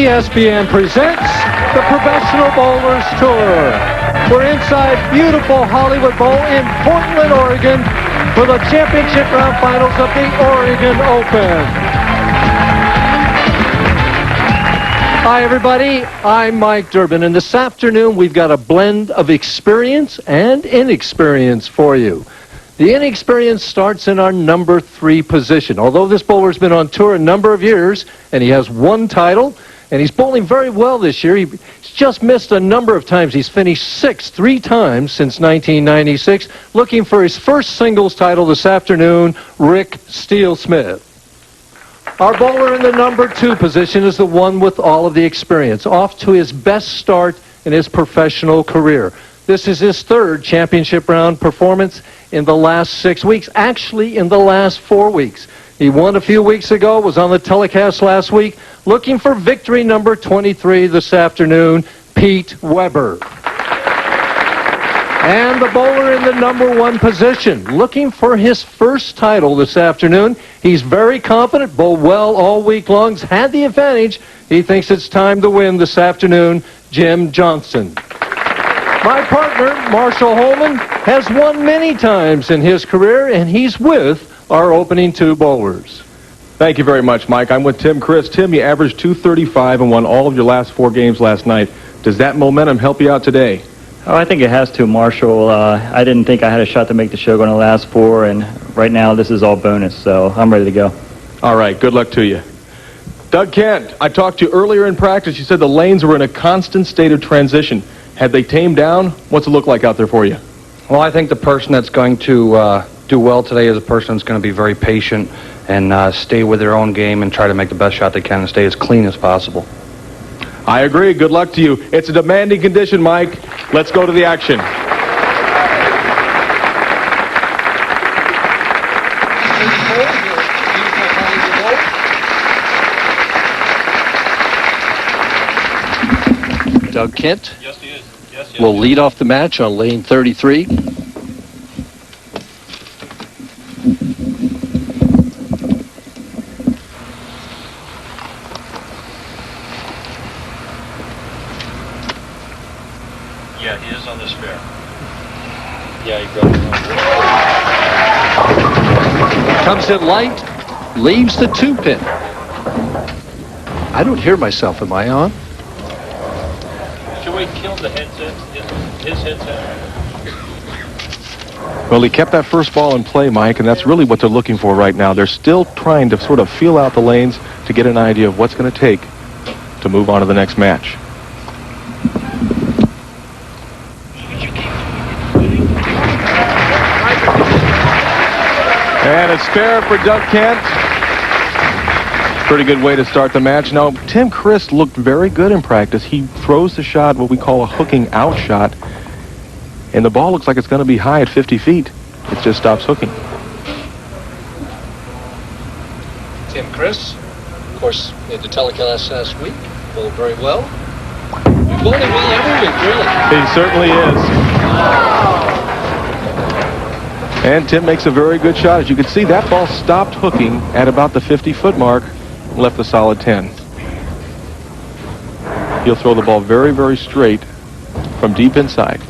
ESPN presents the Professional Bowlers Tour. We're inside beautiful Hollywood Bowl in Portland, Oregon for the championship round finals of the Oregon Open. Hi, everybody. I'm Mike Durbin, and this afternoon we've got a blend of experience and inexperience for you. The inexperience starts in our number 3 position. Although this bowler's been on tour a number of years, and he has one title, and he's bowling very well this year. He's just missed a number of times. He's finished 6th 3 times since 1996, looking for his first singles title this afternoon, Rick Steelsmith. Our bowler in the number 2 position is the one with all of the experience, off to his best start in his professional career. This is his 3rd championship round performance in the last 6 weeks, actually in the last 4 weeks. He won a few weeks ago, was on the telecast last week, looking for victory number 23 this afternoon, Pete Weber. And the bowler in the number 1 position, looking for his first title this afternoon. He's very confident, bowled well all week long, has had the advantage. He thinks it's time to win this afternoon, Jim Johnson. My partner, Marshall Holman, has won many times in his career, and he's with our opening 2 bowlers. Thank you very much, Mike. I'm with Tim Criss. Tim, you averaged .235 and won all of your last 4 games last night. Does that momentum help you out today? Oh, I think it has to, Marshall. I didn't think I had a shot to make the show going the last 4, and right now this is all bonus, so I'm ready to go. All right, good luck to you. Doug Kent, I talked to you earlier in practice. You said the lanes were in a constant state of transition. Have they tamed down? What's it look like out there for you? Well, I think the person that's going to do well today is a person that's going to be very patient and stay with their own game and try to make the best shot they can and stay as clean as possible. I agree. Good luck to you. It's a demanding condition, Mike. Let's go to the action. Doug Kent. Yes, he is. Yes, will lead off the match on lane 33. Yeah, he is on the spare. Yeah, he broke it. Comes in light, leaves the 2-pin. I don't hear myself. Am I on? Should we kill the headset? His headset? Well, he kept that first ball in play, Mike, and that's really what they're looking for right now. They're still trying to sort of feel out the lanes to get an idea of what's going to take to move on to the next match. And a spare for Doug Kent. Pretty good way to start the match. Now, Tim Criss looked very good in practice. He throws the shot, what we call a hooking out shot, and the ball looks like it's going to be high at 50 feet. It just stops hooking. Tim Criss, of course, in the telecast last week, bowled very well. He's bowling well every week, really. He certainly is. And Tim makes a very good shot. As you can see, that ball stopped hooking at about the 50-foot mark, left a solid 10. He'll throw the ball very, very straight from deep inside.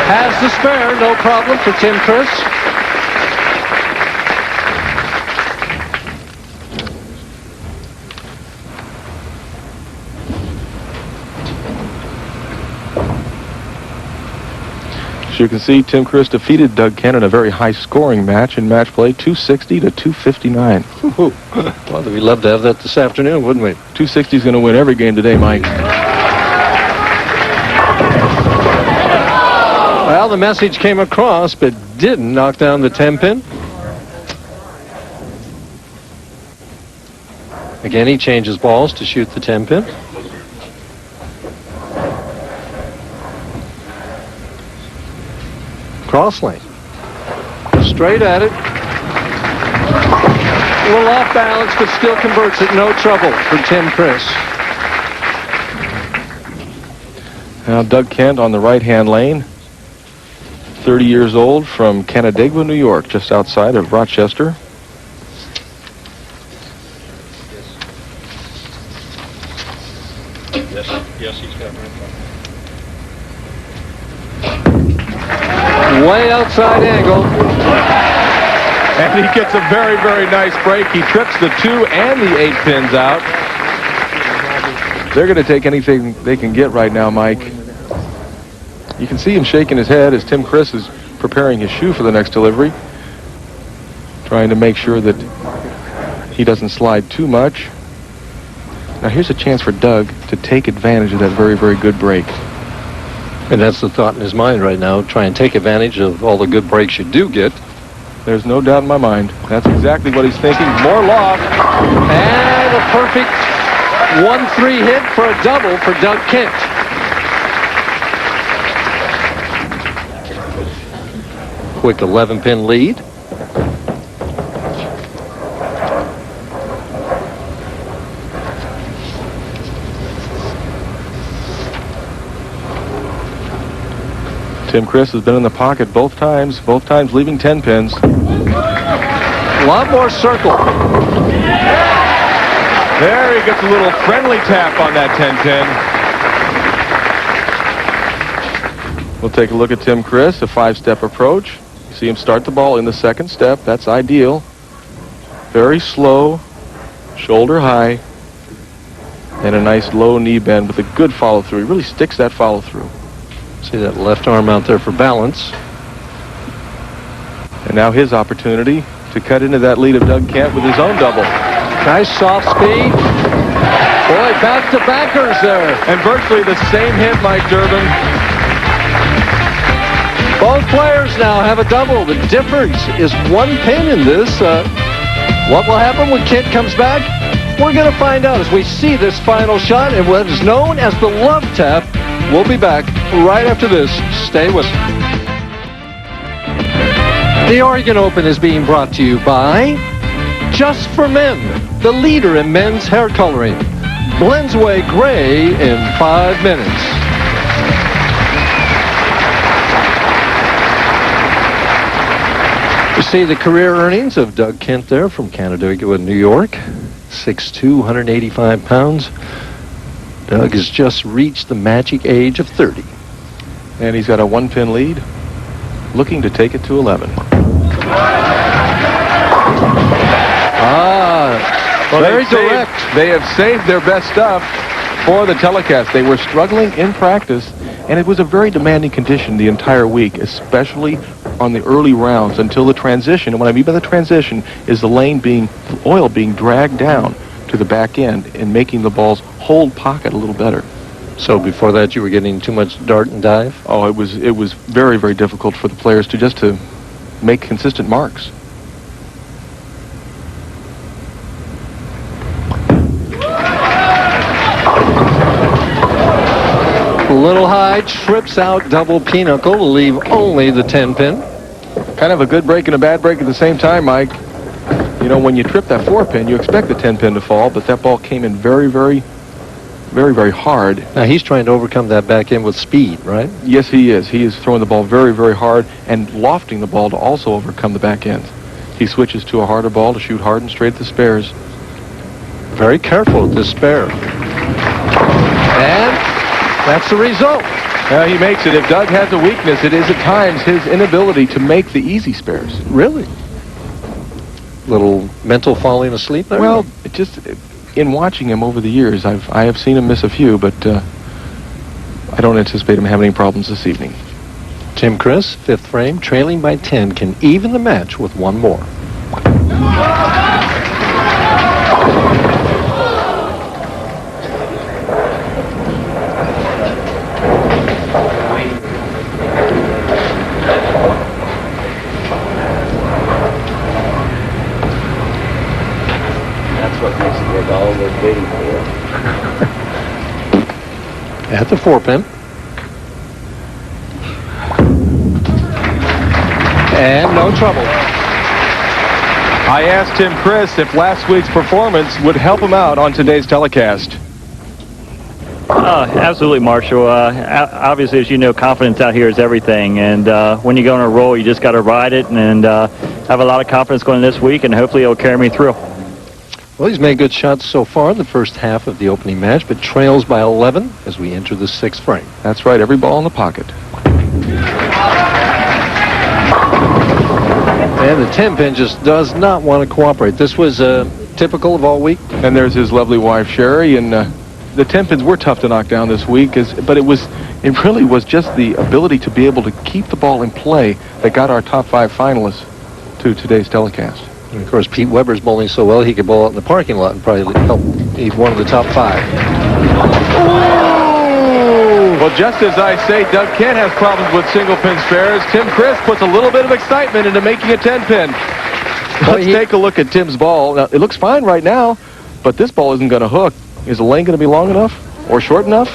Has the spare, no problem for Tim Criss. As you can see, Tim Criss defeated Doug Kent in a very high-scoring match in match play, 260 to 259. Well, we'd love to have that this afternoon, wouldn't we? 260 is going to win every game today, Mike. Well, the message came across, but didn't knock down the 10-pin. Again, he changes balls to shoot the 10-pin. Cross lane. Straight at it. A little off balance, but still converts it. No trouble for Tim Criss. Now Doug Kent on the right-hand lane. 30 years old from Canandaigua, New York, just outside of Rochester. Yes, he's got room. Way outside angle. And he gets a very, very nice break. He trips the 2 and the 8 pins out. They're going to take anything they can get right now, Mike. You can see him shaking his head as Tim Criss is preparing his shoe for the next delivery, trying to make sure that he doesn't slide too much. Now here's a chance for Doug to take advantage of that very, very good break. And that's the thought in his mind right now. Try and take advantage of all the good breaks you do get. There's no doubt in my mind. That's exactly what he's thinking. More loft. And a perfect 1-3 hit for a double for Doug Kent. Quick 11-pin lead. Tim Criss has been in the pocket both times leaving 10 pins. A lot more circle. There he gets a little friendly tap on that 10 pin. We'll take a look at Tim Criss, a 5-step approach. You see him start the ball in the second step. That's ideal. Very slow, shoulder high, and a nice low knee bend with a good follow through. He really sticks that follow through. See that left arm out there for balance. And now his opportunity to cut into that lead of Doug Kent with his own double. Nice soft speed. Boy, back-to-backers there. And virtually the same hit, Mike Durbin. Both players now have a double. The difference is 1 pin in this. What will happen when Kent comes back? We're going to find out as we see this final shot and what is known as the love tap. We'll be back right after this. Stay with us. The Oregon Open is being brought to you by Just for Men, the leader in men's hair coloring. Blends away gray in 5 minutes. You see the career earnings of Doug Kent there from Canandaigua, New York. 6'2", 185 pounds. Doug has just reached the magic age of 30. And he's got a 1-pin lead, looking to take it to 11. Well, very direct. They have saved their best stuff for the telecast. They were struggling in practice, and it was a very demanding condition the entire week, especially on the early rounds until the transition. And what I mean by the transition is the oil being dragged down to the back end and making the balls hold pocket a little better. So before that, you were getting too much dart and dive? Oh, it was very, very difficult for the players to make consistent marks. A little high, trips out double pinnacle to leave only the 10-pin. Kind of a good break and a bad break at the same time, Mike. You know, when you trip that 4-pin, you expect the 10-pin to fall, but that ball came in very, very, very, very hard. Now he's trying to overcome that back end with speed, right? Yes, he is. He is throwing the ball very, very hard and lofting the ball to also overcome the back end. He switches to a harder ball to shoot hard and straight at the spares. Very careful with this spare. And that's the result. He makes it. If Doug has a weakness, it is at times his inability to make the easy spares. Really? Little mental falling asleep there? Well, in watching him over the years, I have seen him miss a few, but I don't anticipate him having any problems this evening. Tim Criss, 5th frame, trailing by 10, can even the match with 1 more. At the 4-pin. And no trouble. I asked Tim Criss if last week's performance would help him out on today's telecast. Absolutely, Marshall. Obviously, as you know, confidence out here is everything. And when you go on a roll, you just got to ride it and have a lot of confidence going this week, and hopefully it'll carry me through. Well, he's made good shots so far in the first half of the opening match, but trails by 11 as we enter the 6th frame. That's right, every ball in the pocket. And the 10-pin just does not want to cooperate. This was typical of all week. And there's his lovely wife, Sherry, and the 10-pins were tough to knock down this week, but it really was just the ability to be able to keep the ball in play that got our top 5 finalists to today's telecast. And of course, Pete Weber's bowling so well, he could bowl out in the parking lot and probably help lead one of the top 5. Well, just as I say, Doug Kent has problems with single-pin spares. Tim Criss puts a little bit of excitement into making a 10-pin. Let's take a look at Tim's ball. Now, it looks fine right now, but this ball isn't going to hook. Is the lane going to be long enough or short enough?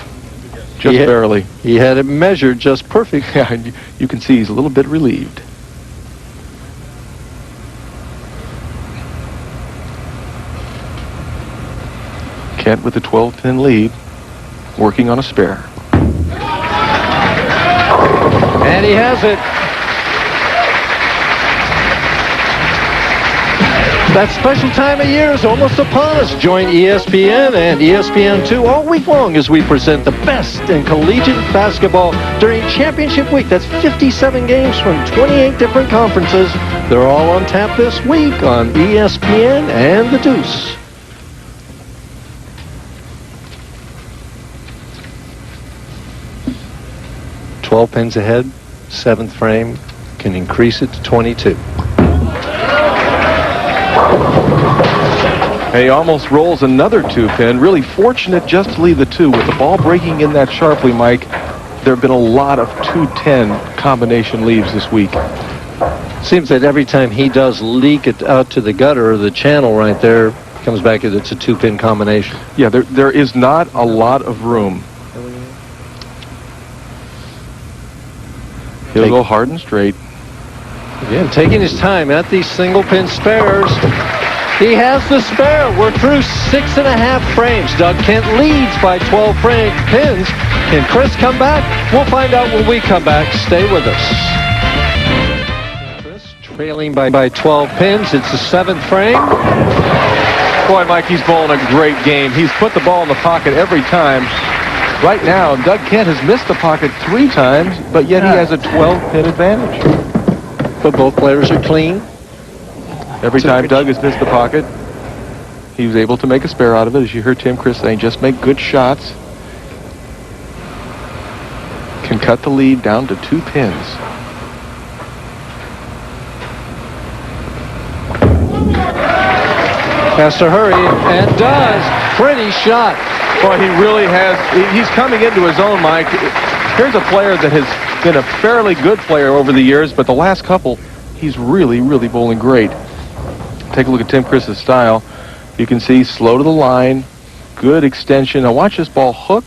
Just barely. He had it measured just perfect. Yeah, and you can see he's a little bit relieved. Kent with the 12-pin lead, working on a spare. And he has it. That special time of year is almost upon us. Join ESPN and ESPN2 all week long as we present the best in collegiate basketball during championship week. That's 57 games from 28 different conferences. They're all on tap this week on ESPN and the Deuce. "12 pins ahead, 7th frame, can increase it to 22. And he almost rolls another 2-pin. Really fortunate just to leave the 2. With the ball breaking in that sharply, Mike, there have been a lot of 2-10 combination leaves this week. Seems that every time he does leak it out to the gutter or the channel right there, comes back that it's a 2-pin combination. Yeah, there is not a lot of room. He'll go hard and straight. Again, taking his time at these single-pin spares. He has the spare. We're through 6.5 frames. Doug Kent leads by 12 pins. Can Criss come back? We'll find out when we come back. Stay with us. Criss trailing by 12 pins. It's the 7th frame. Boy, Mike, he's bowling a great game. He's put the ball in the pocket every time. Right now, Doug Kent has missed the pocket 3 times, but yet he has a 12-pin advantage. But both players are clean. Every time Doug has missed the pocket, he was able to make a spare out of it. As you heard Tim Criss saying, just make good shots. Can cut the lead down to 2 pins. Has to hurry, and does. Pretty shot. Boy, he really has. He's coming into his own, Mike. Here's a player that has been a fairly good player over the years, but the last couple, he's really, really bowling great. Take a look at Tim Criss's style. You can see slow to the line, good extension. Now watch this ball hook,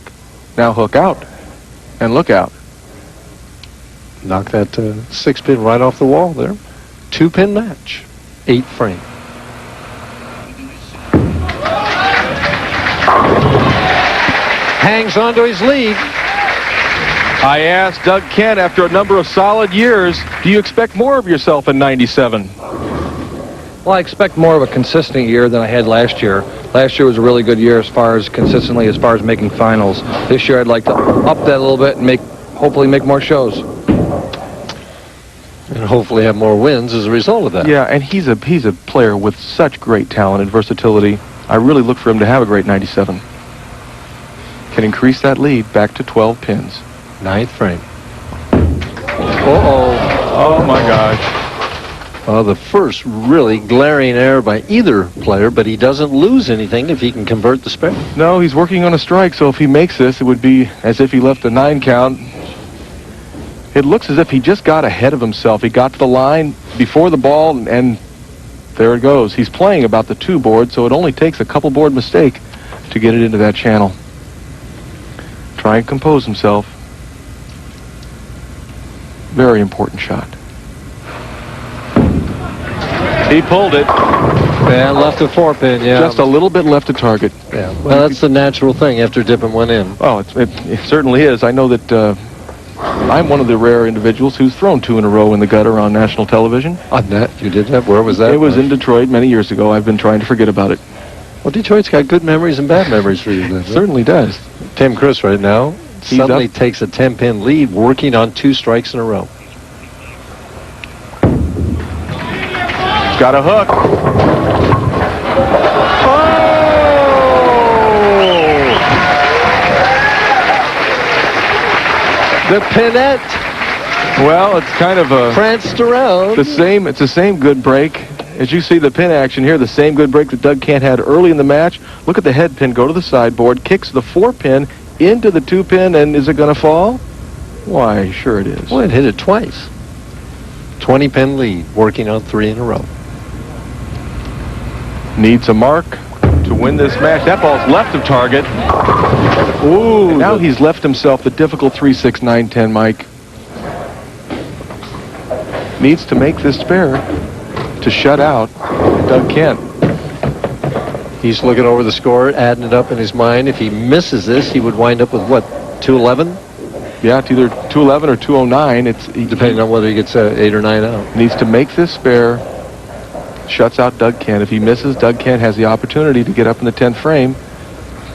now hook out, and look out. Knock that 6-pin right off the wall there. 2-pin match, 8th frame. Hangs on to his lead. I asked Doug Kent after a number of solid years, do you expect more of yourself in 97? Well, I expect more of a consistent year than I had last year. Last year was a really good year as far as making finals. This year I'd like to up that a little bit and hopefully make more shows. And hopefully have more wins as a result of that. Yeah, and he's a player with such great talent and versatility. I really look for him to have a great 97. Can increase that lead back to 12 pins. 9th frame. Uh-oh. Oh, my gosh. The first really glaring error by either player, but he doesn't lose anything if he can convert the spare. No, he's working on a strike, so if he makes this, it would be as if he left a 9 count. It looks as if he just got ahead of himself. He got to the line before the ball, and there it goes. He's playing about the 2 board, so it only takes a couple board mistake to get it into that channel. Try and compose himself. Very important shot. He pulled it. Yeah, left the 4-pin, yeah. Just a little bit left to target. Yeah. Well, that's the natural thing after dipping one in. Oh, it certainly is. I know that I'm one of the rare individuals who's thrown 2 in a row in the gutter on national television. On that? You did that? Where was that? It was in Detroit many years ago. I've been trying to forget about it. Well, Detroit's got good memories and bad memories for you. It certainly does. Tim Criss right now suddenly takes a 10-pin lead, working on 2 strikes in a row. Got a hook. The pinette Well, it's kind of a pranced around. it's the same good break. As you see the pin action here, the same good break that Doug Kent had early in the match. Look at the head pin go to the sideboard, kicks the 4-pin into the 2-pin, and is it going to fall? Why, sure it is. Well, it hit it twice. 20-pin lead, working on 3 in a row. Needs a mark to win this match. That ball's left of target. Ooh, and now he's left himself the difficult 3-6, 9-10, Mike. Needs to make this spare to shut out Doug Kent. He's looking over the score, adding it up in his mind. If he misses this, he would wind up with, what, 211? Yeah, it's either 211 or 209. Depending on whether he gets 8 or 9 out. Needs to make this spare. Shuts out Doug Kent. If he misses, Doug Kent has the opportunity to get up in the 10th frame,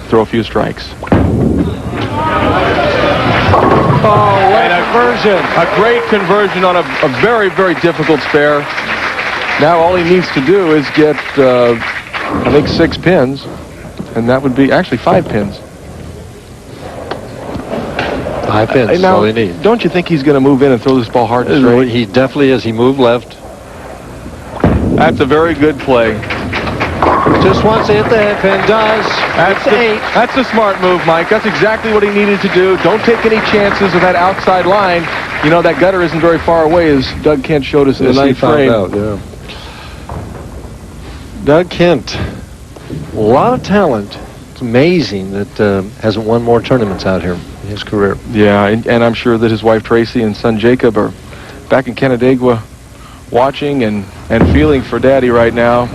throw a few strikes. Oh, what a conversion. A great conversion on a very, very difficult spare. Now all he needs to do is get, I think, 6 pins, and that would be actually 5 pins. 5 pins, that's all he needs. Don't you think he's going to move in and throw this ball hard and straight? He definitely is. He moved left. That's a very good play. Just wants to hit the head pin. Does. That's a smart move, Mike. That's exactly what he needed to do. Don't take any chances of that outside line. You know, that gutter isn't very far away, as Doug Kent showed us in the 9th frame. Out, yeah. Doug Kent, a lot of talent. It's amazing that hasn't won more tournaments out here in his career. Yeah, and I'm sure that his wife Tracy and son Jacob are back in Canandaigua watching and feeling for Daddy right now.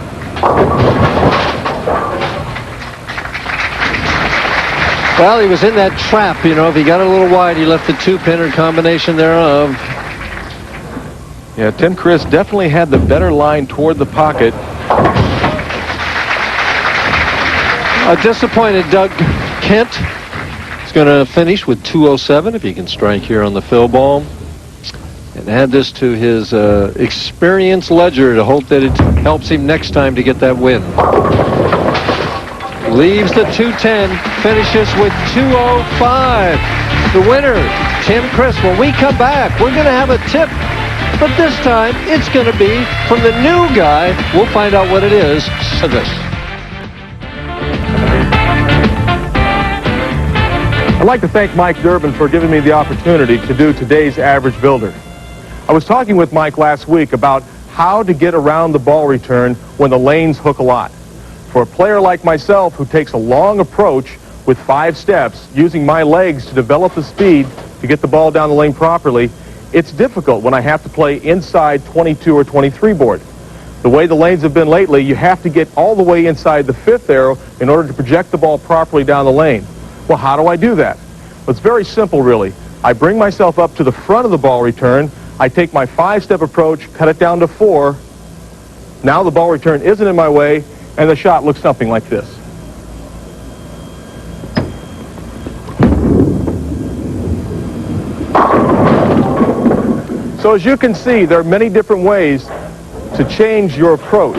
Well, he was in that trap, you know. If he got a little wide, he left the 2-pin or combination thereof. Yeah, Tim Criss definitely had the better line toward the pocket. A disappointed Doug Kent is going to finish with 207 if he can strike here on the fill ball. And add this to his experience ledger to hope that it helps him next time to get that win. Leaves the 210, finishes with 205. The winner, Tim Criss. When we come back, we're going to have a tip. But this time, it's going to be from the new guy. We'll find out what it is. So this. I'd like to thank Mike Durbin for giving me the opportunity to do today's Average Builder. I was talking with Mike last week about how to get around the ball return when the lanes hook a lot. For a player like myself who takes a long approach with 5 steps, using my legs to develop the speed to get the ball down the lane properly, it's difficult when I have to play inside 22 or 23 board. The way the lanes have been lately, you have to get all the way inside the 5th arrow in order to project the ball properly down the lane. Well, how do I do that? Well, it's very simple, really. I bring myself up to the front of the ball return. I take my 5-step approach, cut it down to 4. Now the ball return isn't in my way, and the shot looks something like this. So as you can see, there are many different ways to change your approach.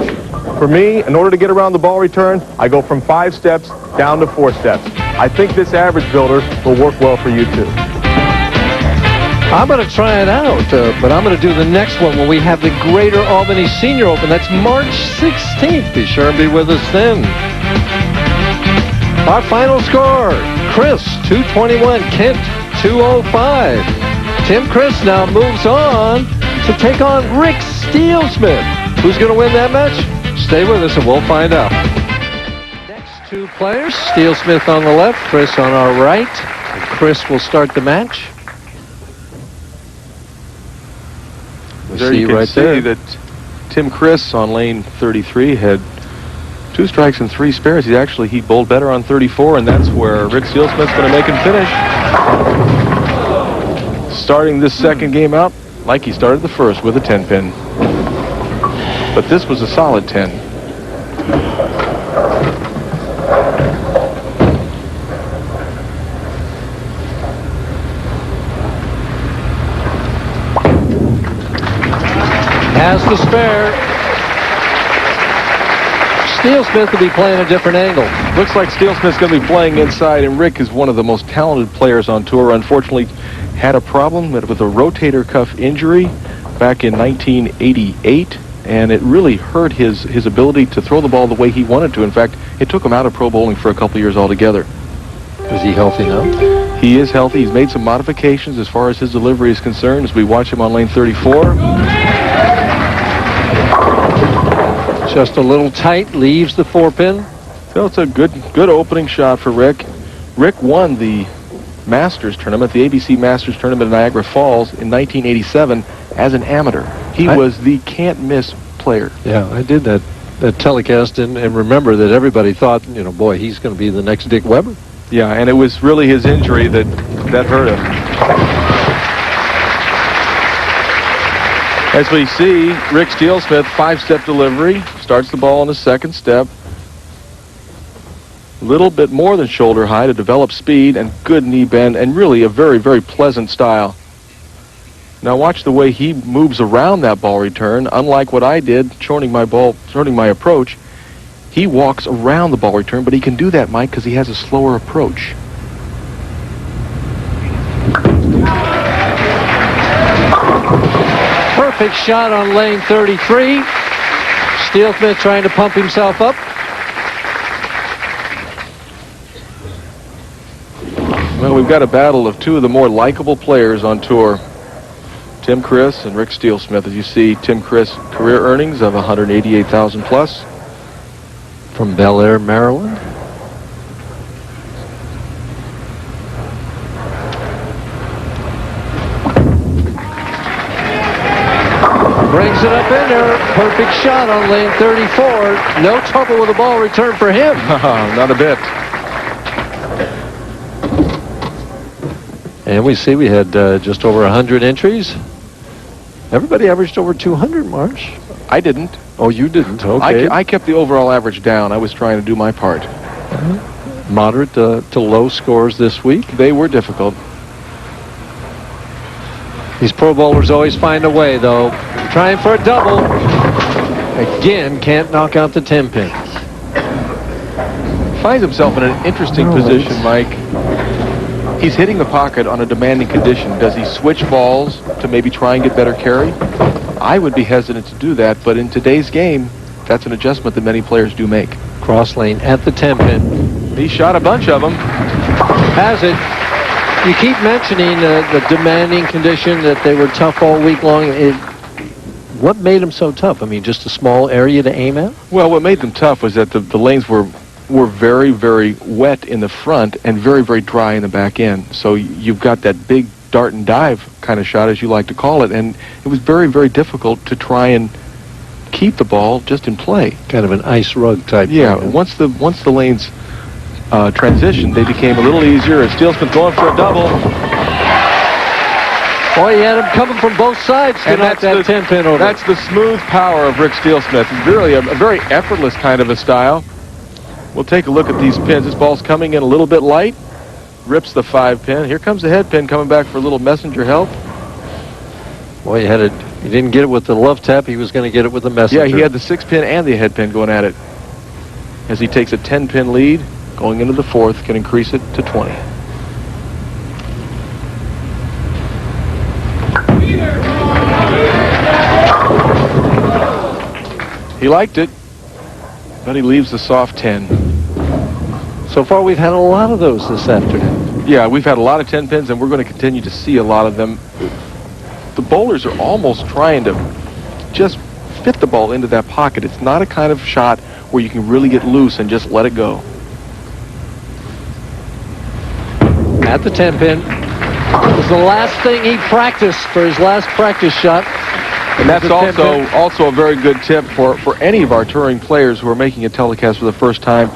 For me, in order to get around the ball return, I go from 5 steps down to 4 steps. I think this Average Builder will work well for you too. I'm going to try it out, but I'm going to do the next one when we have the Greater Albany Senior Open. That's March 16th. Be sure and be with us then. Our final score, Criss, 221, Kent, 205. Tim Criss now moves on to take on Rick Steelsmith. Who's going to win that match? Stay with us and we'll find out. Next 2 players, Steelsmith on the left, Criss on our right. And Criss will start the match. There you can see that Tim Criss on lane 33 had 2 strikes and 3 spares. He bowled better on 34, and that's where Rick Steelsmith's going to make him finish. Starting this second game out like he started the first with a 10-pin. But this was a solid 10. Has the spare. Steelsmith will be playing a different angle. Looks like Steelsmith's going to be playing inside, and Rick is one of the most talented players on tour. Unfortunately, had a problem with a rotator cuff injury back in 1988, and it really hurt his ability to throw the ball the way he wanted to. In fact, it took him out of pro bowling for a couple years altogether. Is he healthy now? He is healthy. He's made some modifications as far as his delivery is concerned as we watch him on lane 34. Just a little tight, leaves the 4-pin. So it's a good opening shot for Rick. Rick won the Masters tournament, the ABC Masters tournament in Niagara Falls in 1987 as an amateur. He was the can't-miss player. Yeah, I did that telecast and remember that everybody thought, boy, he's going to be the next Dick Weber. Yeah, and it was really his injury that hurt him. As we see, Rick Steelsmith, 5-step delivery, starts the ball on the second step. A little bit more than shoulder high to develop speed and good knee bend, and really a very, very pleasant style. Now watch the way he moves around that ball return. Unlike what I did, shortening my approach, he walks around the ball return, but he can do that, Mike, because he has a slower approach. Perfect shot on lane 33. Steelsmith trying to pump himself up. Well, we've got a battle of 2 of the more likable players on tour. Tim Criss and Rick Steelsmith. As you see, Tim Criss career earnings of $188,000 plus. From Bel Air, Maryland. Brings it up in there. Perfect shot on lane 34. No trouble with the ball return for him. Not a bit. And we see we had just over 100 entries. Everybody averaged over 200, Marsh. I didn't. Oh, you didn't. Okay. I kept the overall average down. I was trying to do my part. Moderate to low scores this week. They were difficult. These pro bowlers always find a way, though. Trying for a double. Again, can't knock out the 10-pin. Finds himself in an interesting position, Mike. He's hitting the pocket on a demanding condition. Does he switch balls to maybe try and get better carry? I would be hesitant to do that, but in today's game, that's an adjustment that many players do make. Cross lane at the 10-pin. He shot a bunch of them. Has it. You keep mentioning the demanding condition, that they were tough all week long. What made them so tough? I mean, just a small area to aim at? Well, what made them tough was that the lanes were very, very wet in the front and very, very dry in the back end. So you've got that big dart and dive kind of shot, as you like to call it, and it was very, very difficult to try and keep the ball just in play. Kind of an ice rug type. Yeah, thing. once the lanes transitioned, they became a little easier. As Steelsmith going for a double. Boy, he had him coming from both sides to knock that 10-pin over. That's the smooth power of Rick Steelsmith. Really a very effortless kind of a style. We'll take a look at these pins. This ball's coming in a little bit light. Rips the 5-pin. Here comes the head pin coming back for a little messenger help. Boy, he didn't get it with the love tap. He was going to get it with the messenger. Yeah, he had the 6-pin and the head pin going at it. As he takes a 10-pin lead, going into the 4th, can increase it to 20. He liked it, but he leaves the soft 10. So far, we've had a lot of those this afternoon. Yeah, we've had a lot of 10 pins, and we're going to continue to see a lot of them. The bowlers are almost trying to just fit the ball into that pocket. It's not a kind of shot where you can really get loose and just let it go. At the 10-pin. It was the last thing he practiced for his last practice shot. And that's It's a 10 pin. also a very good tip for any of our touring players who are making a telecast for the first time.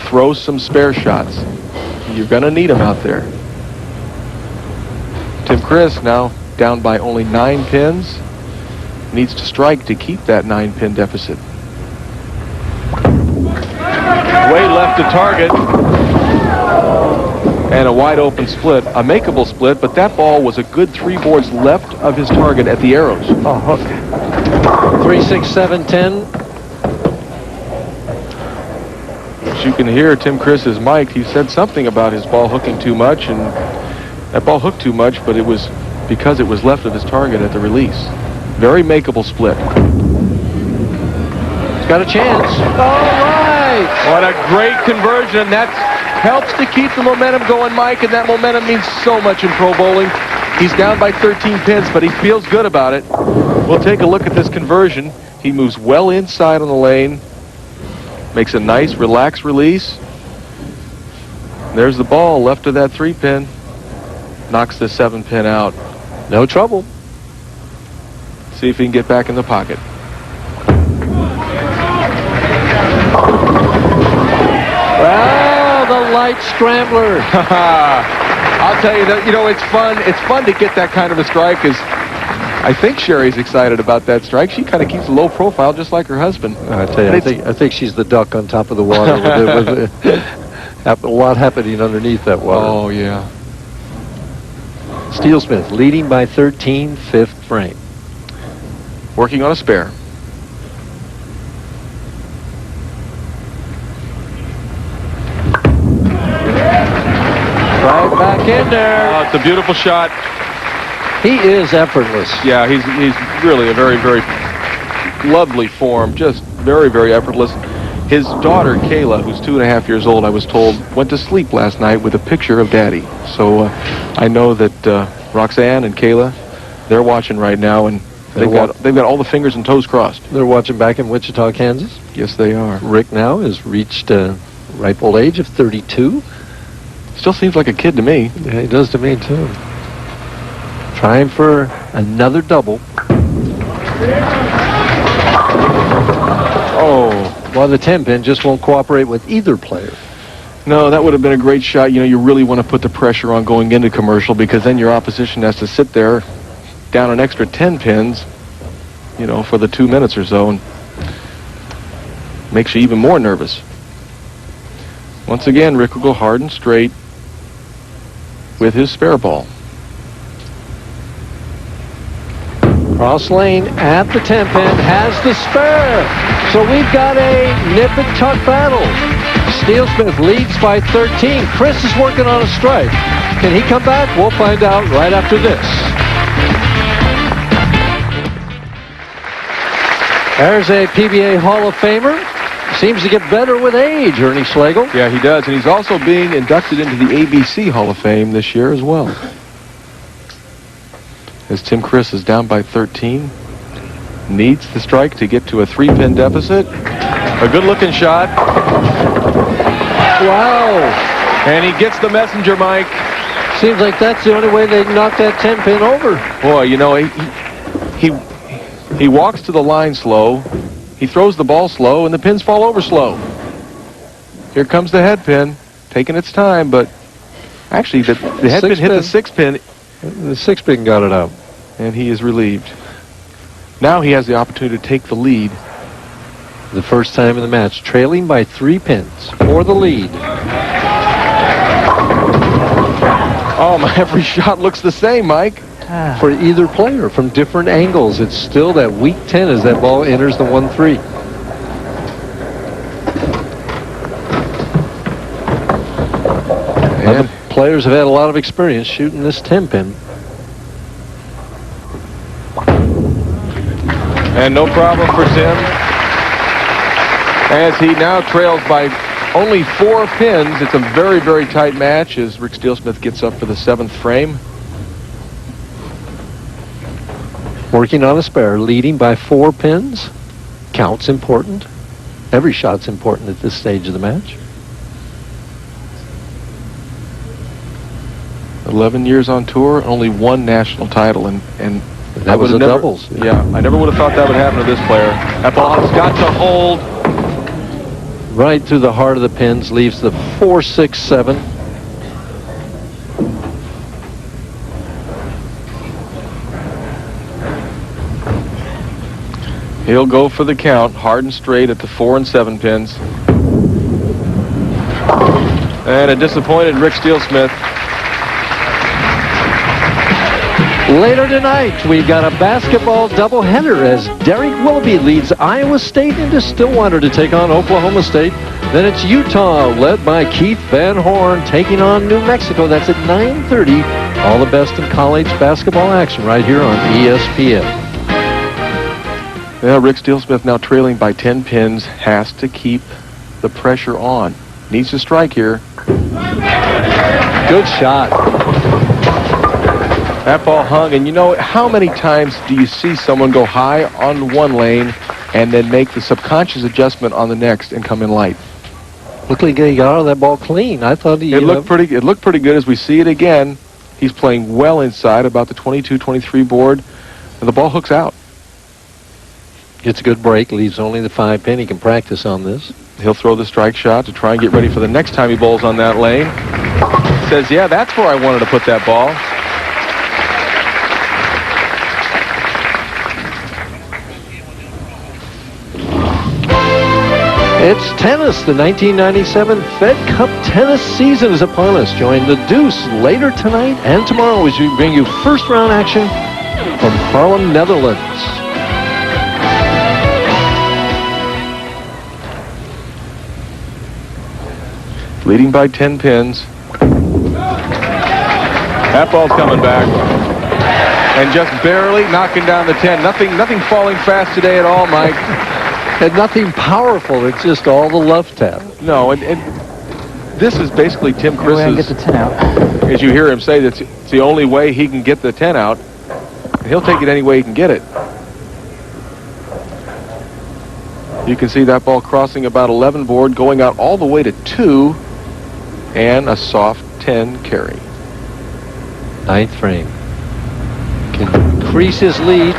Throw some spare shots. You're going to need them out there. Tim Criss now down by only 9 pins. Needs to strike to keep that 9-pin deficit. Way left to target. And a wide open split, a makeable split, but that ball was a good 3 boards left of his target at the arrows. Oh, hook. 3, 6, 7, 10. As you can hear, Tim Criss is mic'd. He said something about his ball hooking too much, and that ball hooked too much, but it was because it was left of his target at the release. Very makeable split. He's got a chance. All right. What a great conversion. That helps to keep the momentum going, Mike, and that momentum means so much in pro bowling. He's down by 13 pins, but he feels good about it. We'll take a look at this conversion. He moves well inside on the lane, makes a nice, relaxed release. There's the ball left of that 3-pin. Knocks the 7-pin out. No trouble. See if he can get back in the pocket. Well, the light scrambler. I'll tell you that, it's fun. It's fun to get that kind of a strike, because I think Sherry's excited about that strike. She kind of keeps a low profile, just like her husband. I tell you, I think she's the duck on top of the water. A lot happening underneath that water. Oh, yeah. Steelsmith leading by 13, 5th frame. Working on a spare. Right back in there. Oh, it's a beautiful shot. He is effortless. Yeah, he's really a very, very lovely form. Just very, very effortless. His daughter, Kayla, who's 2.5 years old, I was told, went to sleep last night with a picture of Daddy. So I know that Roxanne and Kayla, they're watching right now, and they've got all the fingers and toes crossed. They're watching back in Wichita, Kansas. Yes, they are. Rick now has reached a ripe old age of 32. Still seems like a kid to me. Yeah, he does to me, too. Trying for another double. Oh. Well, the 10-pin just won't cooperate with either player. No, that would have been a great shot. You really want to put the pressure on going into commercial, because then your opposition has to sit there down an extra 10 pins, for the 2 minutes or so, and makes you even more nervous. Once again, Rick will go hard and straight with his spare ball. Cross lane at the 10-pin has the spare. So we've got a nip and tuck battle. Steelsmith leads by 13. Criss is working on a strike. Can he come back? We'll find out right after this. There's a PBA Hall of Famer. Seems to get better with age, Ernie Schlegel. Yeah, he does, and he's also being inducted into the ABC Hall of Fame this year as well. As Tim Criss is down by 13. Needs the strike to get to a 3-pin deficit. A good-looking shot. Wow. And he gets the messenger, Mike. Seems like that's the only way they can knock that 10-pin over. Boy, he walks to the line slow. He throws the ball slow, and the pins fall over slow. Here comes the head pin, taking its time, but actually the head pin hit the 6-pin. The 6-pin got it out. And he is relieved. Now he has the opportunity to take the lead. The first time in the match, trailing by 3 pins for the lead. Oh, every shot looks the same, Mike. For either player from different angles, it's still that weak 10 as that ball enters the 1-3. And the players have had a lot of experience shooting this 10-pin. And no problem for Tim, as he now trails by only 4 pins. It's a very, very tight match as Rick Steelsmith gets up for the 7th frame. Working on a spare, leading by 4 pins. Count's important. Every shot's important at this stage of the match. 11 years on tour, only 1 national title, and That was a doubles. Yeah, I never would have thought that would happen to this player. That ball has got to hold. Right through the heart of the pins, leaves the 4-6-7. He'll go for the count, hard and straight at the 4 and 7 pins. And a disappointed Rick Steelsmith. Later tonight, we've got a basketball doubleheader as Derek Willoughby leads Iowa State into Stillwater to take on Oklahoma State. Then it's Utah, led by Keith Van Horn, taking on New Mexico. That's at 9:30. All the best in college basketball action right here on ESPN. Well, Rick Steelsmith now trailing by 10 pins, has to keep the pressure on. Needs to strike here. Good shot. That ball hung, and you know, how many times do you see someone go high on one lane and then make the subconscious adjustment on the next and come in light? Looked like he got out of that ball clean. I thought he... It looked pretty good as we see it again. He's playing well inside, about the 22-23 board, and the ball hooks out. Gets a good break, leaves only the 5 pin. He can practice on this. He'll throw the strike shot to try and get ready for the next time he bowls on that lane. Says, yeah, that's where I wanted to put that ball. It's tennis. The 1997 Fed Cup tennis season is upon us. Join the Deuce later tonight and tomorrow as we bring you first round action from Haarlem, Netherlands. Leading by 10 pins. That ball's coming back. And just barely knocking down the 10. Nothing falling fast today at all, Mike. And nothing powerful. It's just all the love tap. No, and this is basically Tim Criss's... get the 10 out. As you hear him say, that's it's the only way he can get the 10 out. And he'll take it any way he can get it. You can see that ball crossing about 11 board, going out all the way to 2, and a soft 10 carry. 9th frame. Can increase his lead.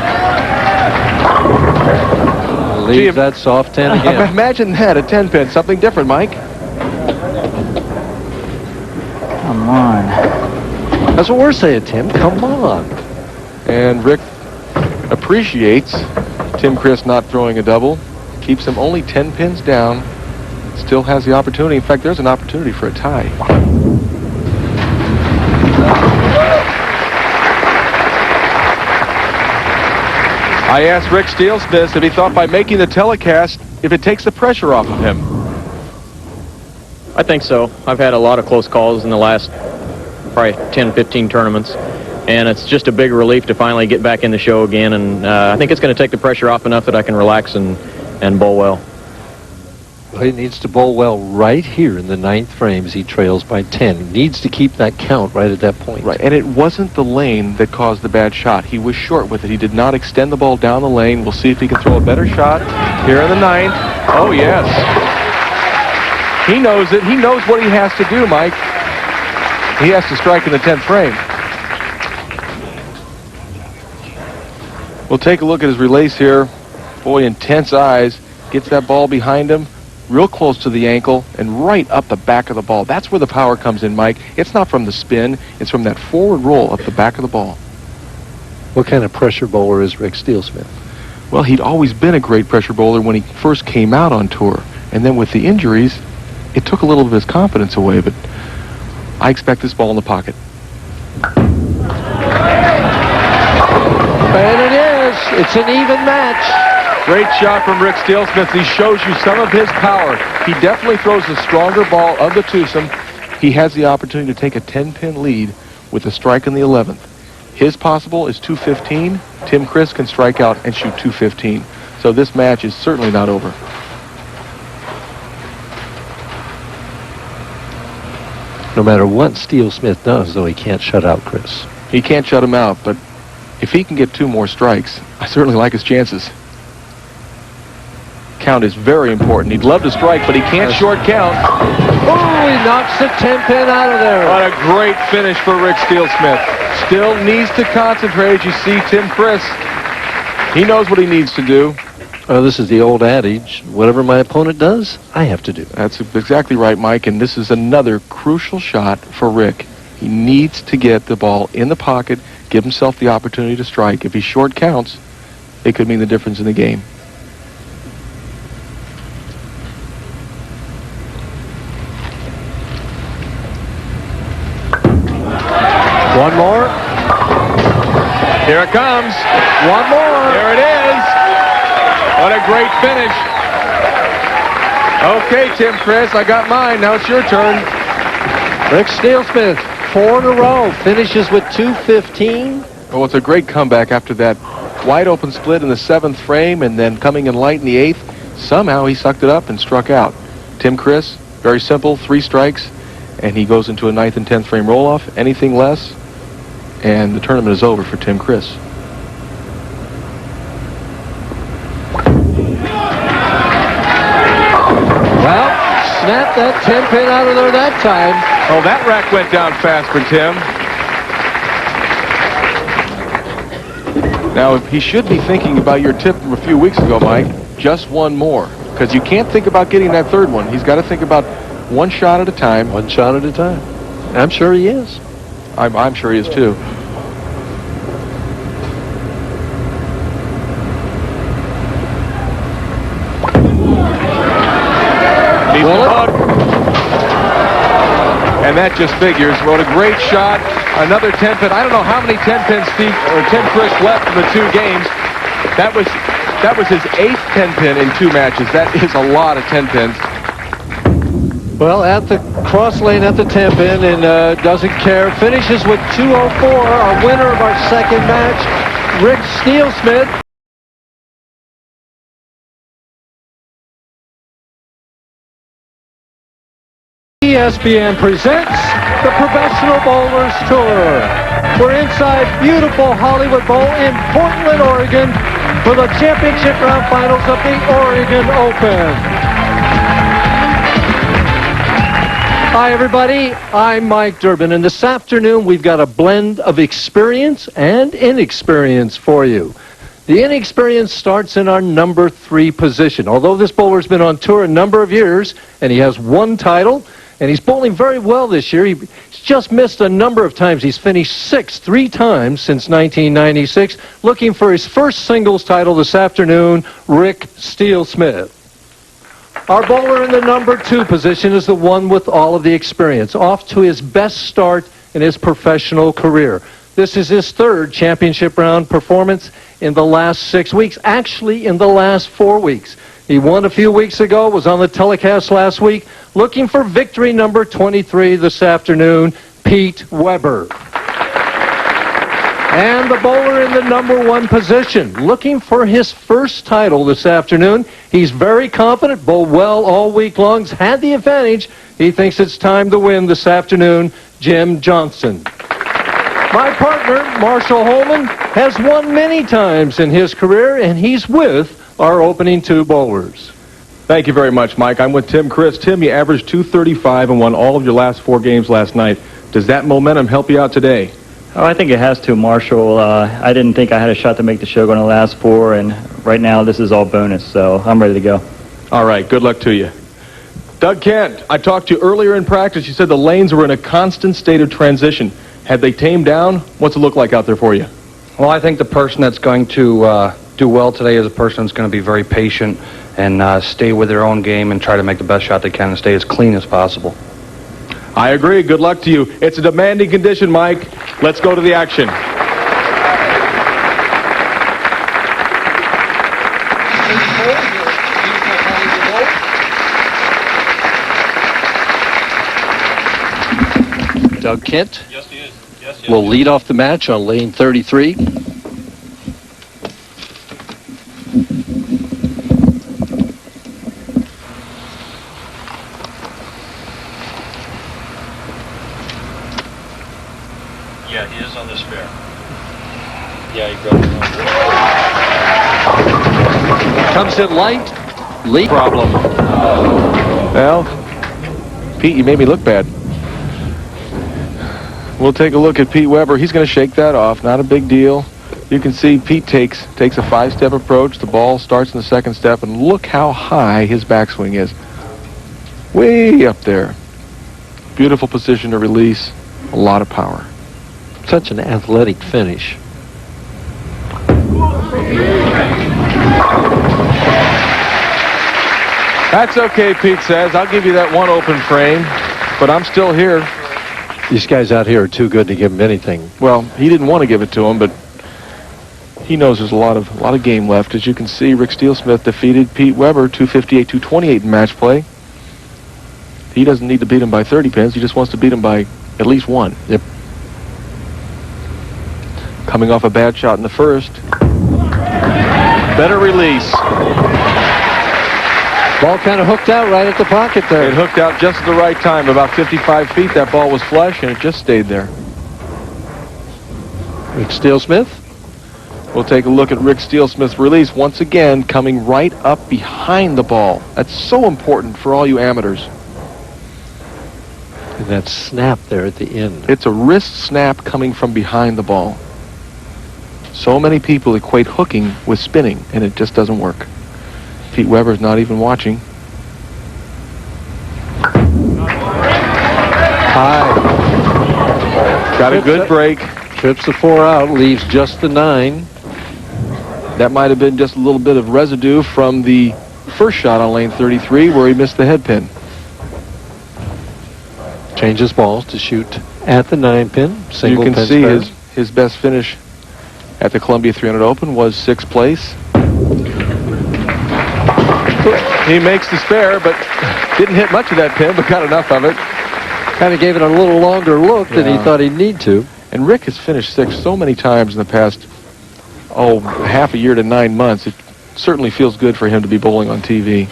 Leaves that soft 10 again. Imagine that, a 10 pin, something different, Mike. Come on. That's what we're saying, Tim. Come on. And Rick appreciates Tim Criss not throwing a double. Keeps him only 10 pins down. Still has the opportunity. In fact, there's an opportunity for a tie. I asked Rick Steelsmith if he thought by making the telecast, if it takes the pressure off of him. I think so. I've had a lot of close calls in the last probably 10, 15 tournaments, and it's just a big relief to finally get back in the show again, and I think it's going to take the pressure off enough that I can relax and bowl well. Well, he needs to bowl well right here in the 9th frame as he trails by 10. He needs to keep that count right at that point. Right, and it wasn't the lane that caused the bad shot. He was short with it. He did not extend the ball down the lane. We'll see if he can throw a better shot here in the 9th. Oh, yes. He knows it. He knows what he has to do, Mike. He has to strike in the 10th frame. We'll take a look at his release here. Boy, intense eyes. Gets that ball behind him, real close to the ankle, and right up the back of the ball. That's where the power comes in, Mike. It's not from the spin. It's from that forward roll up the back of the ball. What kind of pressure bowler is Rick Steelsmith? Well, he'd always been a great pressure bowler when he first came out on tour. And then with the injuries, it took a little of his confidence away, but I expect this ball in the pocket. And it is. It's an even match. Great shot from Rick Steelsmith. He shows you some of his power. He definitely throws the stronger ball of the twosome. He has the opportunity to take a 10-pin lead with a strike in the 11th. His possible is 215. Tim Criss can strike out and shoot 215. So this match is certainly not over. No matter what Steelsmith does, though, he can't shut out Criss. He can't shut him out, but if he can get 2 more strikes, I certainly like his chances. count is very important. He'd love to strike, but he can't short count. Oh, he knocks the 10-pin out of there. What a great finish for Rick Steelsmith. Still needs to concentrate. As you see Tim Criss, he knows what he needs to do. This is the old adage, whatever my opponent does, I have to do. That's exactly right, Mike, and this is another crucial shot for Rick. He needs to get the ball in the pocket, give himself the opportunity to strike. If he short counts, it could mean the difference in the game. One more. Here it comes. One more. There it is. What a great finish. Okay, Tim Criss, I got mine. Now it's your turn. Rick Steelsmith, 4 in a row, finishes with 215. Oh, it's a great comeback after that wide open split in the 7th frame and then coming in light in the 8th. Somehow he sucked it up and struck out. Tim Criss, very simple, 3 strikes, and he goes into a 9th and 10th frame roll-off. Anything less, and the tournament is over for Tim Criss. Well, snap that 10-pin out of there that time. Oh, that rack went down fast for Tim. Now, he should be thinking about your tip from a few weeks ago, Mike. Just one more. Because you can't think about getting that 3rd one. He's got to think about one shot at a time. One shot at a time. I'm sure he is. I'm sure he is, too. Needs a hug. And that just figures. What a great shot. Another 10-pin. I don't know how many 10-pins Tim Criss left in the 2 games. That was his 8th 10-pin in 2 matches. That is a lot of 10-pins. Well, at the cross lane at the 10-pin and doesn't care. Finishes with 204. Our winner of our 2nd match, Rick Steelsmith. ESPN presents the Professional Bowlers Tour. We're inside beautiful Hollywood Bowl in Portland, Oregon for the championship round finals of the Oregon Open. Hi, everybody. I'm Mike Durbin, and this afternoon we've got a blend of experience and inexperience for you. The inexperience starts in our number 3 position. Although this bowler's been on tour a number of years, and he has 1 title, and he's bowling very well this year. He's just missed a number of times. He's finished 6th 3 times since 1996. Looking for his first singles title this afternoon, Rick Steelsmith. Our bowler in the number 2 position is the one with all of the experience, off to his best start in his professional career. This is his 3rd championship round performance in the last 6 weeks, actually in the last 4 weeks. He won a few weeks ago, was on the telecast last week, looking for victory number 23 this afternoon, Pete Weber. And the bowler in the number 1 position, looking for his first title this afternoon. He's very confident, bowled well all week long, has had the advantage. He thinks it's time to win this afternoon, Jim Johnson. My partner, Marshall Holman, has won many times in his career, and he's with our opening 2 bowlers. Thank you very much, Mike. I'm with Tim Criss. Tim, you averaged 235 and won all of your last 4 games last night. Does that momentum help you out today? Oh, I think it has to, Marshall. I didn't think I had a shot to make the show going the last 4, and right now this is all bonus, so I'm ready to go. All right, good luck to you. Doug Kent, I talked to you earlier in practice. You said the lanes were in a constant state of transition. Have they tamed down? What's it look like out there for you? Well, I think the person that's going to do well today is a person that's going to be very patient and stay with their own game and try to make the best shot they can and stay as clean as possible. I agree. Good luck to you. It's a demanding condition, Mike. Let's go to the action. Doug Kent Yes, he is. Yes, will lead off the match on lane 33. Yeah, he is on the spare. Yeah, he broke it. Comes in light, lead problem. Well, Pete, you made me look bad. We'll take a look at Pete Weber. He's going to shake that off. Not a big deal. You can see Pete takes a 5-step approach. The ball starts in the second step, and look how high his backswing is. Way up there. Beautiful position to release. A lot of power. Such an athletic finish. That's okay, Pete says. I'll give you that one open frame, but I'm still here. These guys out here are too good to give him anything. Well, he didn't want to give it to him, but he knows there's a lot of game left. As you can see, Rick Steelsmith defeated Pete Weber 258-228 in match play. He doesn't need to beat him by 30 pins. He just wants to beat him by at least one. Yep. Coming off a bad shot in the first. Better release. Ball kind of hooked out right at the pocket there. It hooked out just at the right time. About 55 feet, that ball was flush, and it just stayed there. Rick Steelsmith. We'll take a look at Rick Steelsmith's release. Once again, coming right up behind the ball. That's so important for all you amateurs. And that snap there at the end. It's a wrist snap coming from behind the ball. So many people equate hooking with spinning, and it just doesn't work. Pete Weber's not even watching. High. Got a good break. Trips the 4 out, leaves just the 9. That might have been just a little bit of residue from the first shot on lane 33 where he missed the head pin. Changes balls to shoot at the 9 pin. Single You can pin see spare. his best finish at the Columbia 300 Open was 6th place. He makes the spare, but didn't hit much of that pin, but got enough of it. Kind of gave it a little longer look than he Yeah. thought he'd need to. And Rick has finished 6th so many times in the past, half a year to 9 months. It certainly feels good for him to be bowling on TV.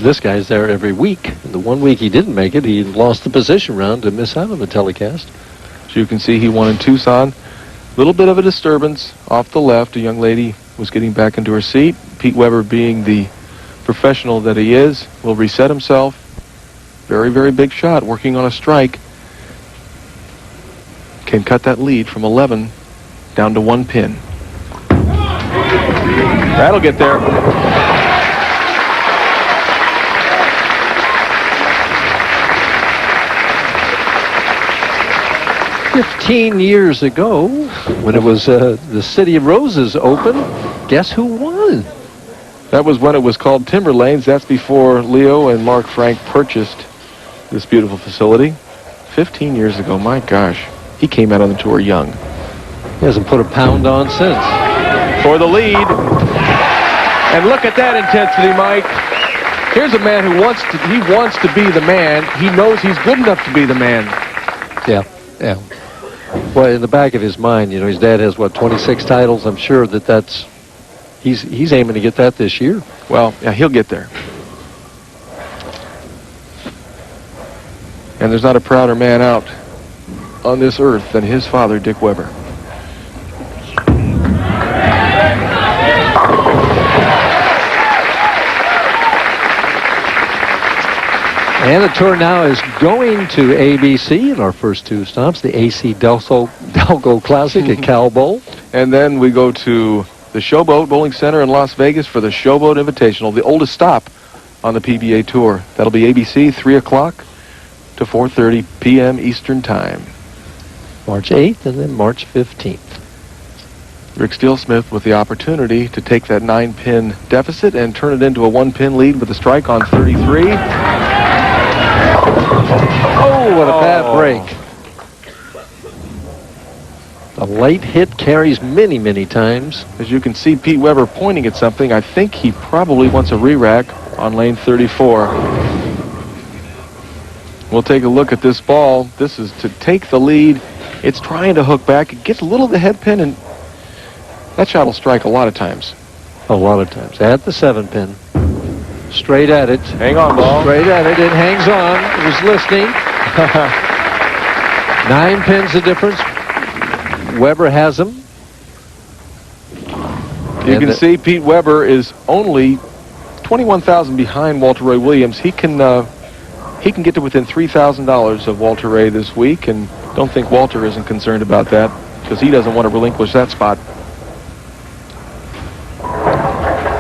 This guy's there every week. And the 1 week he didn't make it, he lost the position round to miss out on the telecast. As you can see, he won in Tucson. Little bit of a disturbance off the left. A young lady was getting back into her seat. Pete Weber, being the professional that he is, will reset himself. Very, very big shot, working on a strike. Can cut that lead from 11 down to 1 pin. That'll get there. "15 years ago, when it was the City of Roses Open, guess who won?" That was when it was called Timber Lanes. That's before Leo and Mark Frank purchased this beautiful facility. 15 years ago, my gosh. He came out on the tour young. He hasn't put a pound on since. For the lead. And look at that intensity, Mike. Here's a man who wants to be the man. He knows he's good enough to be the man. Yeah. Well, in the back of his mind, his dad has, 26 titles? I'm sure that's... He's aiming to get that this year. Well, yeah, he'll get there. And there's not a prouder man out on this earth than his father, Dick Weber. And the tour now is going to ABC in our first 2 stops, the AC Delco Classic at Cal Bowl. And then we go to the Showboat Bowling Center in Las Vegas for the Showboat Invitational, the oldest stop on the PBA Tour. That'll be ABC, 3 o'clock to 4:30 p.m. Eastern Time. March 8th and then March 15th. Rick Steelsmith with the opportunity to take that 9-pin deficit and turn it into a 1-pin lead with a strike on 33. Oh, what a bad break. A late hit carries many, many times. As you can see, Pete Weber pointing at something. I think he probably wants a re-rack on lane 34. We'll take a look at this ball. This is to take the lead. It's trying to hook back. It gets a little of the head pin, and that shot will strike a lot of times. A lot of times. At the 7-pin. Straight at it. Hang on, ball. Straight at it. It hangs on. It was listening. 9 pins the difference. Weber has him. You can see Pete Weber is only 21,000 behind Walter Ray Williams. He can get to within $3,000 of Walter Ray this week, and don't think Walter isn't concerned about that because he doesn't want to relinquish that spot.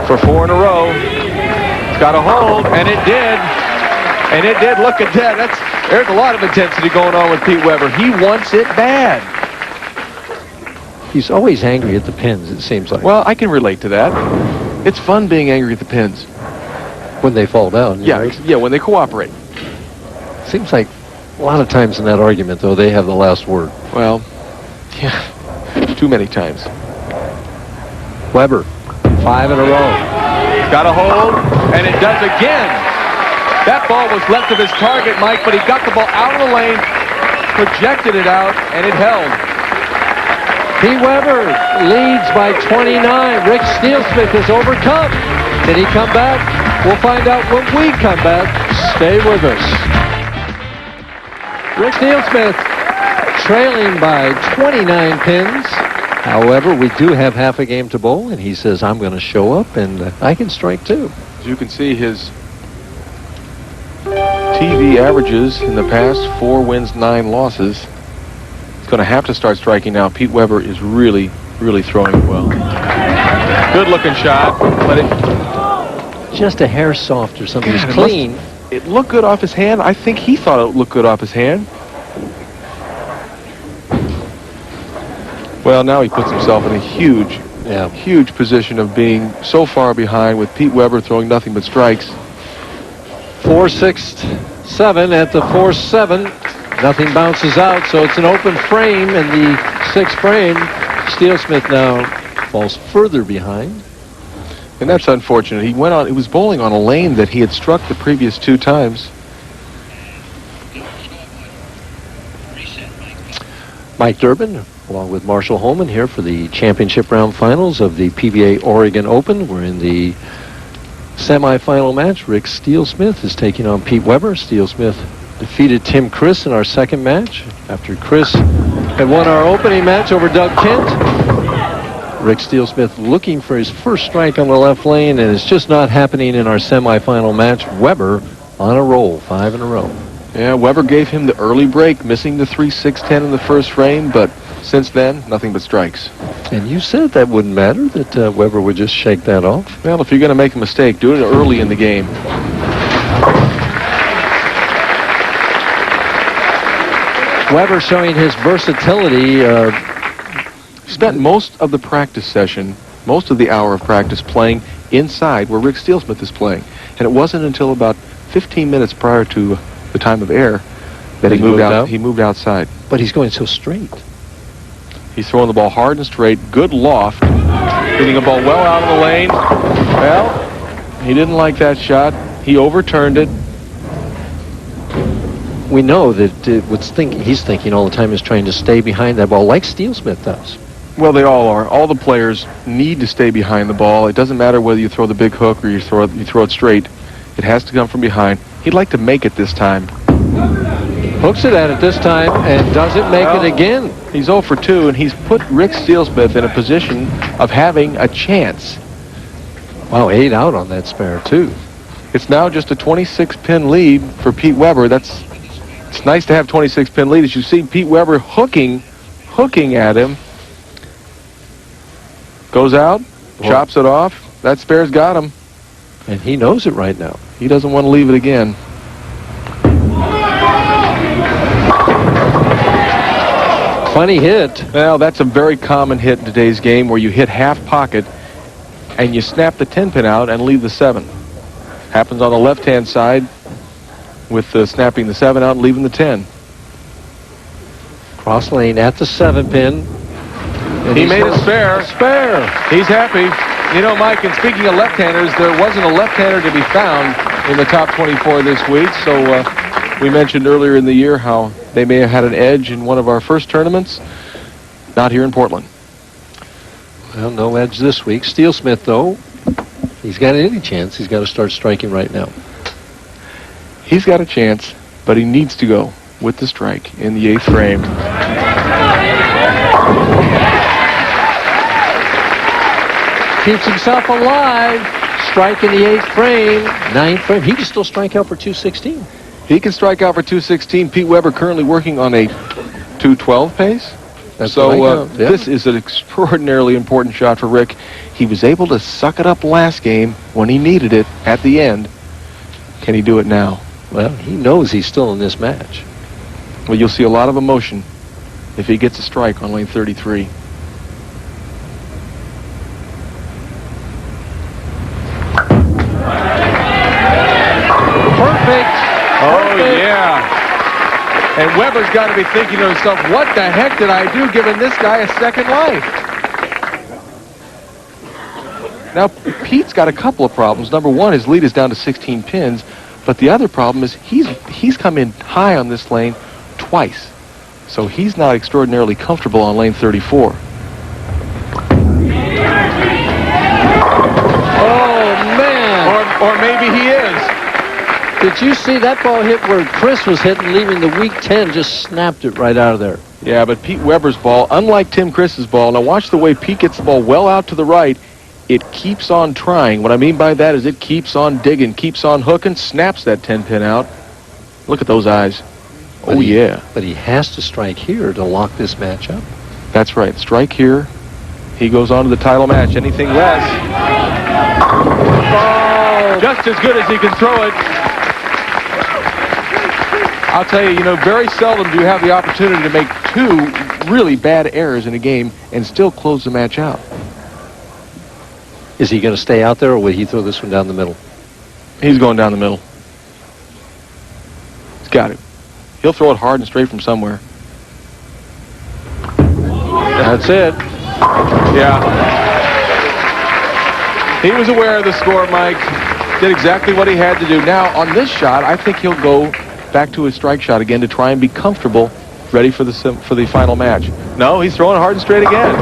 For 4 in a row. It's got a hold, and it did. And it did. Look at that. There's a lot of intensity going on with Pete Weber. He wants it bad. He's always angry at the pins, it seems like. Well, I can relate to that. It's fun being angry at the pins. When they fall down. Yeah, yeah, when they cooperate. Seems like a lot of times in that argument, though, they have the last word. Well, yeah, too many times. Weber, 5 in a row. Got a hold, and it does again. That ball was left of his target, Mike, but he got the ball out of the lane, projected it out, and it held. Pete Weber leads by 29. Rick Steelsmith is overcome. Can he come back? We'll find out when we come back. Stay with us. Rick Steelsmith trailing by 29 pins. However, we do have half a game to bowl, and he says, I'm going to show up, and I can strike too. As you can see, his TV averages in the past 4 wins, 9 losses. He's going to have to start striking now. Pete Weber is really, really throwing it well. Good looking shot, but it just a hair soft or something. It's clean. It looked good off his hand. I think he thought it looked good off his hand. Well, now he puts himself in a huge position of being so far behind with Pete Weber throwing nothing but strikes. 4-6-7 at the 4-7. Nothing bounces out, so it's an open frame in the 6th frame. Steelsmith now falls further behind. And that's unfortunate. He was bowling on a lane that he had struck the previous 2 times. Mike Durbin, along with Marshall Holman here for the championship round finals of the PBA Oregon Open. We're in the semifinal match. Rick Steelsmith is taking on Pete Weber. Steelsmith defeated Tim Criss in our second match after Criss had won our opening match over Doug Kent. Rick Steelsmith looking for his first strike on the left lane, and it's just not happening in our semifinal match. Weber on a roll, 5 in a row. Yeah, Weber gave him the early break, missing the 3-6-10 in the first frame, but since then, nothing but strikes. And you said that wouldn't matter, that Weber would just shake that off. Well, if you're going to make a mistake, do it early in the game. Weber showing his versatility. Spent most of the practice session, most of the hour of practice playing inside where Rick Steelsmith is playing. And it wasn't until about 15 minutes prior to the time of air that he moved out. He moved outside. But he's going so straight. He's throwing the ball hard and straight, good loft, hitting a ball well out of the lane. Well, he didn't like that shot. He overturned it. We know that he's thinking all the time is trying to stay behind that ball like Steelsmith does. Well, they all are. All the players need to stay behind the ball. It doesn't matter whether you throw the big hook or you throw it straight. It has to come from behind. He'd like to make it this time. Hooks it at it this time and doesn't make it again. He's 0 for 2, and he's put Rick Steelsmith in a position of having a chance. Wow, 8 out on that spare, too. It's now just a 26-pin lead for Pete Weber. It's nice to have 26-pin lead. As you see, Pete Weber hooking at him. Goes out, chops it off. That spare's got him. And he knows it right now. He doesn't want to leave it again. Funny hit. Well, that's a very common hit in today's game where you hit half pocket and you snap the 10-pin out and leave the 7. Happens on the left-hand side with snapping the 7 out and leaving the 10. Cross lane at the 7-pin. He made a spare. Spare. He's happy. You know, Mike, and speaking of left-handers, there wasn't a left-hander to be found in the top 24 this week. So we mentioned earlier in the year how they may have had an edge in one of our first tournaments. Not here in Portland. Well, no edge this week. Steelsmith, though, he's got any chance. He's got to start striking right now. He's got a chance, but he needs to go with the strike in the 8th frame. Keeps himself alive. strike in the 8th frame, 9th frame. He can still strike out for 216. He can strike out for 216. Pete Weber currently working on a 212 pace. That's so what I count, yeah. This is an extraordinarily important shot for Rick. He was able to suck it up last game when he needed it at the end. Can he do it now? Well, he knows he's still in this match. Well, you'll see a lot of emotion if he gets a strike on lane 33. Perfect. Oh, yeah. And Weber's got to be thinking to himself, what the heck did I do giving this guy a second life? Now, Pete's got a couple of problems. Number one, his lead is down to 16 pins. But the other problem is he's come in high on this lane twice. So he's not extraordinarily comfortable on lane 34. Oh, man. Or maybe he is. Did you see that ball hit where Criss was hitting, leaving the weak 10, just snapped it right out of there. Yeah, but Pete Weber's ball, unlike Tim Criss's ball, now watch the way Pete gets the ball well out to the right. It keeps on trying. What I mean by that is it keeps on digging, keeps on hooking, snaps that 10-pin out. Look at those eyes. But Oh, yeah. But he has to strike here to lock this match up. That's right. Strike here. He goes on to the title match. Anything less. Oh. Just as good as he can throw it. I'll tell you, very seldom do you have the opportunity to make two really bad errors in a game and still close the match out. Is he going to stay out there, or will he throw this one down the middle? He's going down the middle. He's got it. He'll throw it hard and straight from somewhere. That's it. Yeah. He was aware of the score, Mike. Did exactly what he had to do. Now, on this shot, I think he'll go back to his strike shot again to try and be comfortable, ready for the final match. No, he's throwing hard and straight again.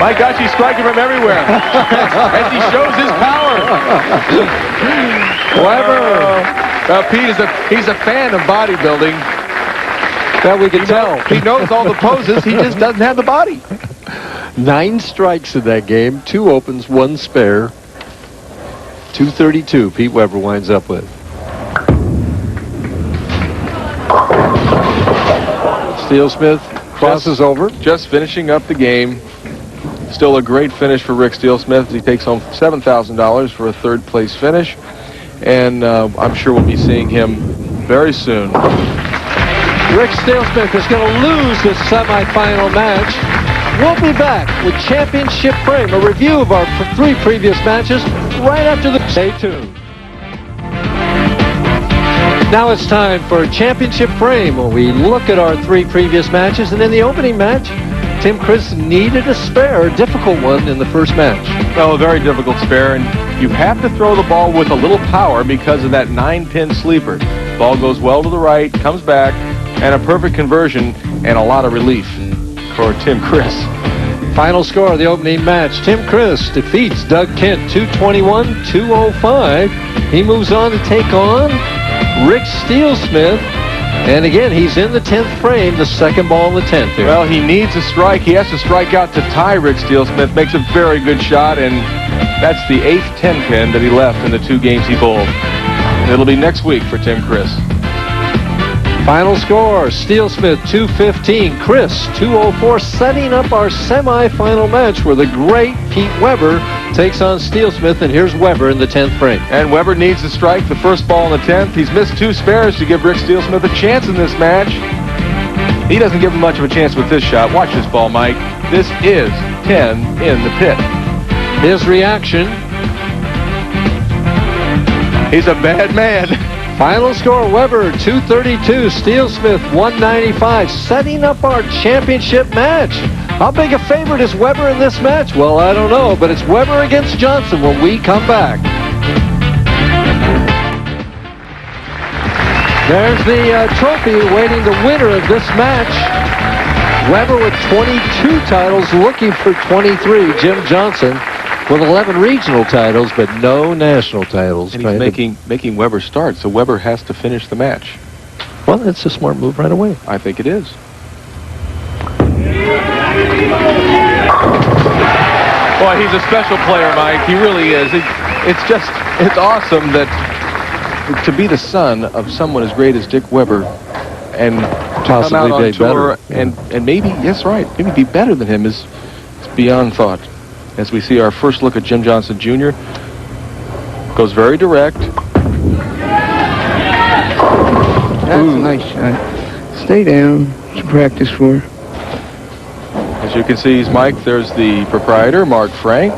My gosh, he's striking from everywhere. As he shows his power. Weber. Pete he's a fan of bodybuilding. That we can tell. He knows all the poses. He just doesn't have the body. 9 strikes in that game. 2 opens, 1 spare. 232 Pete Weber winds up with. Steelsmith crosses over. Just finishing up the game. Still a great finish for Rick Steelsmith. He takes home $7,000 for a 3rd place finish. And I'm sure we'll be seeing him very soon. Rick Steelsmith is going to lose this semifinal match. We'll be back with Championship Frame, a review of our 3 previous matches right after the... Stay tuned. Now it's time for Championship Frame, where we look at our 3 previous matches. And in the opening match, Tim Criss needed a spare, a difficult one in the first match. Well, a very difficult spare, and you have to throw the ball with a little power because of that 9-pin sleeper. Ball goes well to the right, comes back, and a perfect conversion and a lot of relief for Tim Criss. Final score of the opening match. Tim Criss defeats Doug Kent 221-205. He moves on to take on Rick Steelsmith. And again, he's in the 10th frame, the second ball in the 10th here. Well, he needs a strike. He has to strike out to tie Rick Steelsmith. Makes a very good shot, and that's the 8th 10-pin that he left in the 2 games he bowled. It'll be next week for Tim Criss. Final score, Steelsmith 215, Criss 204, setting up our semifinal match where the great Pete Weber takes on Steelsmith, and here's Weber in the 10th frame. And Weber needs to strike the first ball in the 10th. He's missed 2 spares to give Rick Steelsmith a chance in this match. He doesn't give him much of a chance with this shot. Watch this ball, Mike. This is 10 in the pit. His reaction. He's a bad man. Final score, Weber 232, Steelsmith 195, setting up our championship match. How big a favorite is Weber in this match? Well, I don't know, but it's Weber against Johnson when we come back. There's the trophy awaiting the winner of this match. Weber with 22 titles, looking for 23. Jim Johnson with 11 regional titles, but no national titles. And he's making Weber start, so Weber has to finish the match. Well, that's a smart move right away. I think it is. Boy, he's a special player, Mike. He really is. it's awesome that to be the son of someone as great as Dick Weber and come out on tour and maybe, yes, right, maybe be better than him is beyond thought. As we see our first look at Jim Johnson Jr. Goes very direct. That's a nice shot. Stay down. To practice for. As you can see, he's Mike. There's the proprietor, Mark Frank.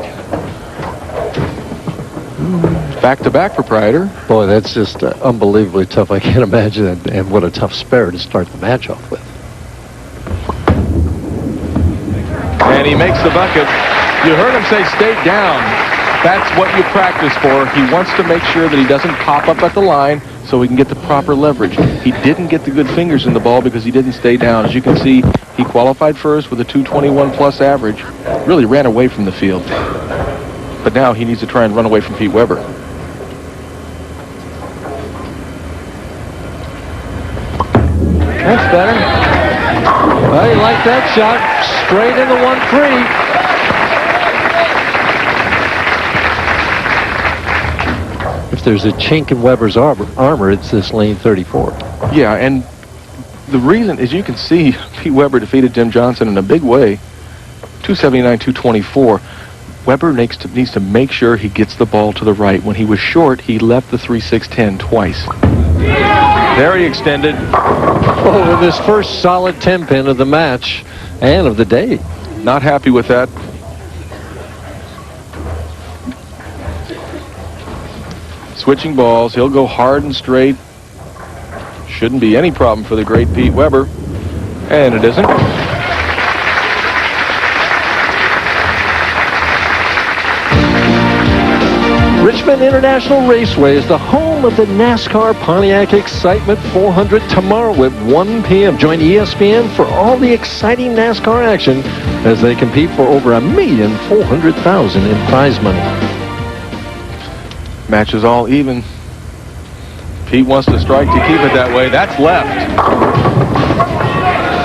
Back-to-back proprietor. Boy, that's just unbelievably tough. I can't imagine it. And what a tough spare to start the match off with. And he makes the bucket. You heard him say stay down. That's what you practice for. He wants to make sure that he doesn't pop up at the line so he can get the proper leverage. He didn't get the good fingers in the ball because he didn't stay down. As you can see, he qualified first with a 221 plus average. Really ran away from the field. But now he needs to try and run away from Pete Weber. That's better. Well, you like that shot. Straight into 1-3. If there's a chink in Weber's armor, it's this lane 34. Yeah, and the reason, as you can see, Pete Weber defeated Jim Johnson in a big way. 279-224. Weber needs to make sure he gets the ball to the right. When he was short, he left the 3-6-10 twice. There he extended. Oh, with his first solid 10-pin of the match and of the day. Not happy with that. Switching balls. He'll go hard and straight. Shouldn't be any problem for the great Pete Weber. And it isn't. Richmond International Raceway is the home of the NASCAR Pontiac Excitement 400 tomorrow at 1 p.m. Join ESPN for all the exciting NASCAR action as they compete for over $1,400,000 in prize money. Match is all even. Pete wants to strike to keep it that way. That's left.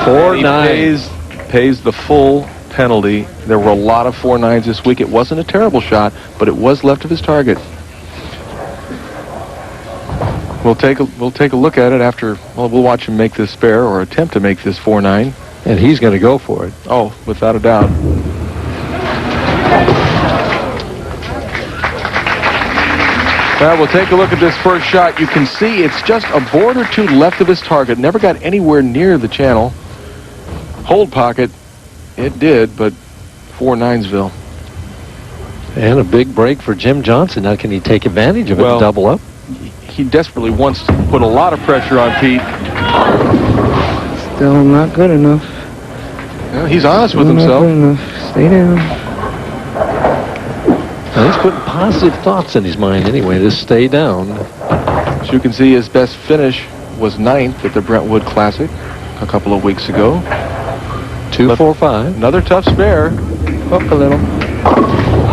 4-9. Pays the full penalty. There were a lot of 4-9s this week. It wasn't a terrible shot, but it was left of his target. We'll take a look at it after. Well, we'll watch him make this spare or attempt to make this 4-9. And he's going to go for it. Oh, without a doubt. Well, we'll take a look at this first shot. You can see it's just a board or two left of his target. Never got anywhere near the channel. Hold pocket. It did, but 4-9'sville. And a big break for Jim Johnson. Now, can he take advantage of it and double up? He desperately wants to put a lot of pressure on Pete. Still not good enough. Yeah, he's honest with himself. Not good enough. Stay down. Now, he's putting positive thoughts in his mind anyway to stay down. As you can see, his best finish was 9th at the Brentwood Classic a couple of weeks ago. 2-4-5. Another tough spare. Up a little.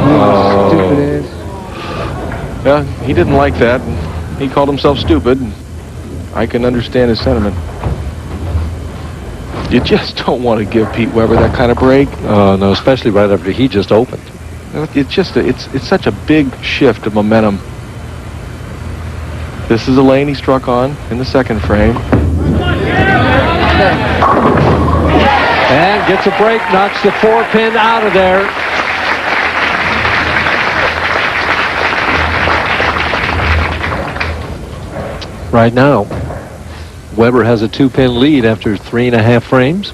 Oh. Stupid ass. Yeah, he didn't like that. He called himself stupid. I can understand his sentiment. You just don't want to give Pete Weber that kind of break. Oh, no, especially right after he just opened. It's just it's such a big shift of momentum. This is a lane he struck on in the second frame. And gets a break, knocks the 4-pin out of there. Right now, Weber has a 2-pin lead after 3.5 frames.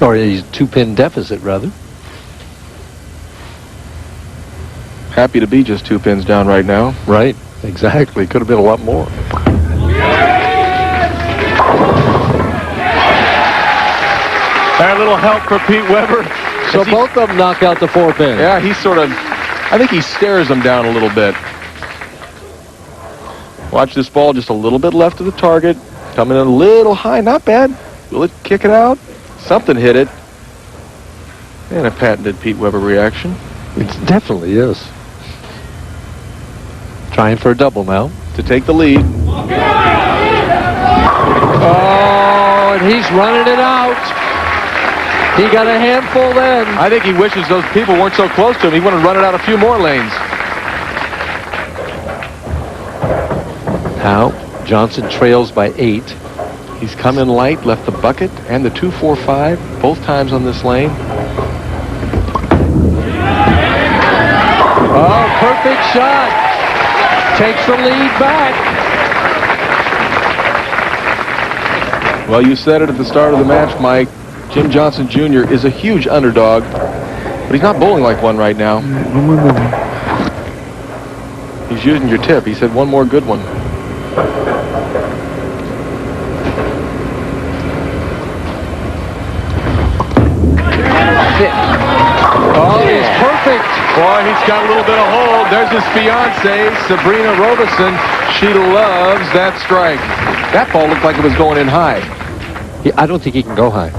Or a 2-pin deficit, rather. Happy to be just 2 pins down right now. Right, exactly. Could have been a lot more. A little help for Pete Weber. So both of them knock out the 4-pin. Yeah, he sort of, I think he stares them down a little bit. Watch this ball just a little bit left of the target. Coming in a little high, not bad. Will it kick it out? Something hit it. And a patented Pete Weber reaction. It definitely is. Trying for a double now. To take the lead. Oh, and he's running it out. He got a handful then. I think he wishes those people weren't so close to him. He wanted to run it out a few more lanes. Now, Johnson trails by 8. He's come in light, left the bucket and the 2-4-5 both times on this lane. Oh, perfect shot. Takes the lead back. Well, you said it at the start of the match, Mike. Jim Johnson Jr. is a huge underdog, but he's not bowling like one right now. One more good one. He's using your tip. He said one more good one. Oh, he's perfect. Boy, he's got a little bit of hold. There's his fiancée, Sabrina Robeson. She loves that strike. That ball looked like it was going in high. I don't think he can go high.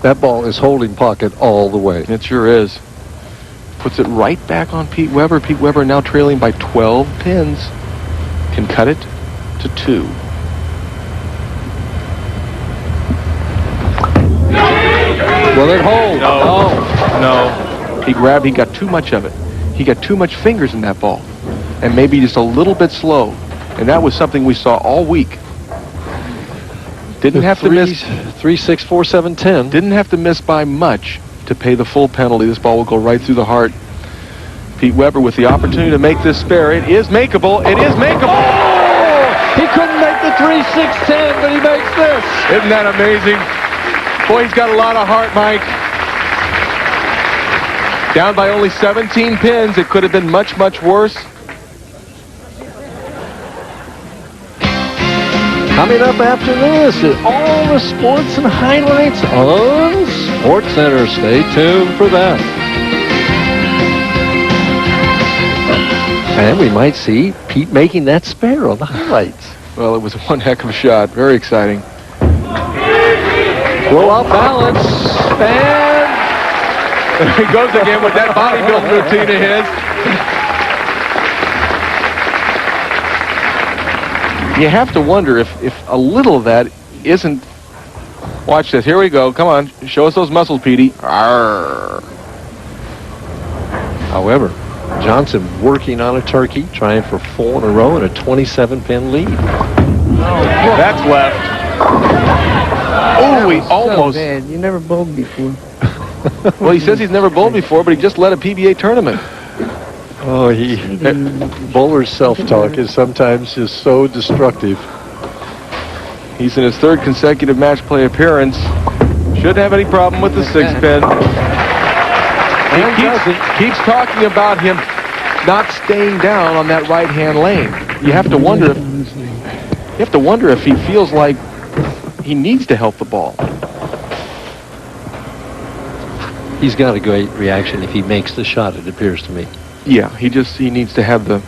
That ball is holding pocket all the way. It sure is. Puts it right back on Pete Weber. Pete Weber now trailing by 12 pins. Can cut it to 2. Will it hold? No. He got too much of it. He got too much fingers in that ball. And maybe just a little bit slow. And that was something we saw all week. Didn't have to miss 3, 6, 4, 7, 10. Didn't have to miss by much to pay the full penalty. This ball will go right through the heart. Pete Weber with the opportunity to make this spare. It is makeable. It is makeable. Oh! He couldn't make the 3, 6, 10, but he makes this. Isn't that amazing? Boy, he's got a lot of heart, Mike. Down by only 17 pins. It could have been much, much worse. Coming up after this is all the sports and highlights on SportsCenter. Stay tuned for that. And we might see Pete making that spare on the highlights. Well, it was one heck of a shot. Very exciting. Roll off balance. And there he goes again with that bodybuilding routine of his. You have to wonder if a little of that isn't... Watch this. Here we go. Come on. Show us those muscles, Petey. Arr. however, Johnson working on a turkey, trying for 4 in a row and a 27-pin lead. That's left. Oh, he almost... So bad. You never bowled before. Well, he says he's never bowled before, but he just led a PBA tournament. Oh, bowler's self-talk is sometimes just so destructive. He's in his 3rd consecutive match play appearance. Shouldn't have any problem with the 6-pin. He keeps talking about him not staying down on that right-hand lane. You have to wonder if he feels like he needs to help the ball. He's got a great reaction if he makes the shot, it appears to me. Yeah, he needs to have the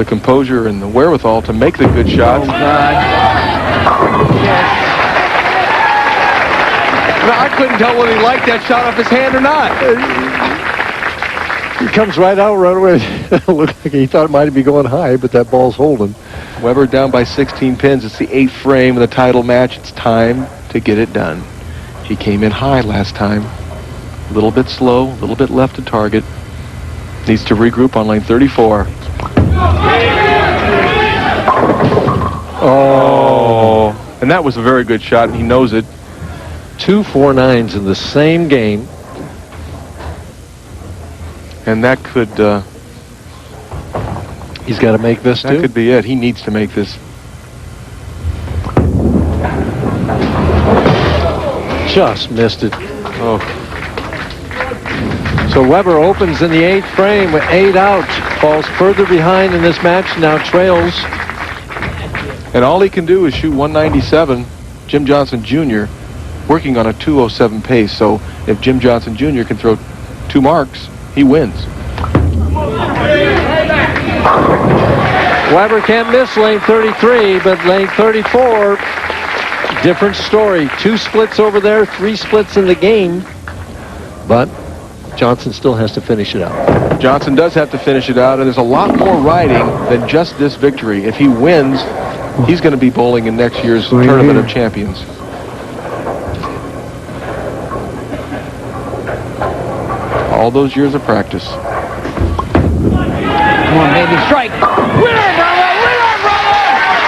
composure and the wherewithal to make the good shots. Oh, God. Yes. Now, I couldn't tell whether he liked that shot off his hand or not. He comes right out right away. Looked like he thought it might be going high, but that ball's holding. Weber down by 16 pins. It's the 8th frame of the title match. It's time to get it done. He came in high last time. A little bit slow, a little bit left to target. Needs to regroup on lane 34. Oh. And that was a very good shot, and he knows it. 2 4-9s in the same game. And that could... He's got to make this, too. That could be it. He needs to make this. Just missed it. Oh. So Weber opens in the 8th frame with 8 out. Falls further behind in this match, now trails. And all he can do is shoot 197. Jim Johnson Jr. working on a 207 pace. So if Jim Johnson Jr. can throw 2 marks, he wins. Weber can't miss lane 33, but lane 34, different story. 2 splits over there, 3 splits in the game. But Johnson still has to finish it out. Johnson does have to finish it out, and there's a lot more riding than just this victory. If he wins, he's going to be bowling in next year's Tournament of Champions. All those years of practice. Come on, baby, strike. Winner, brother! Winner, brother!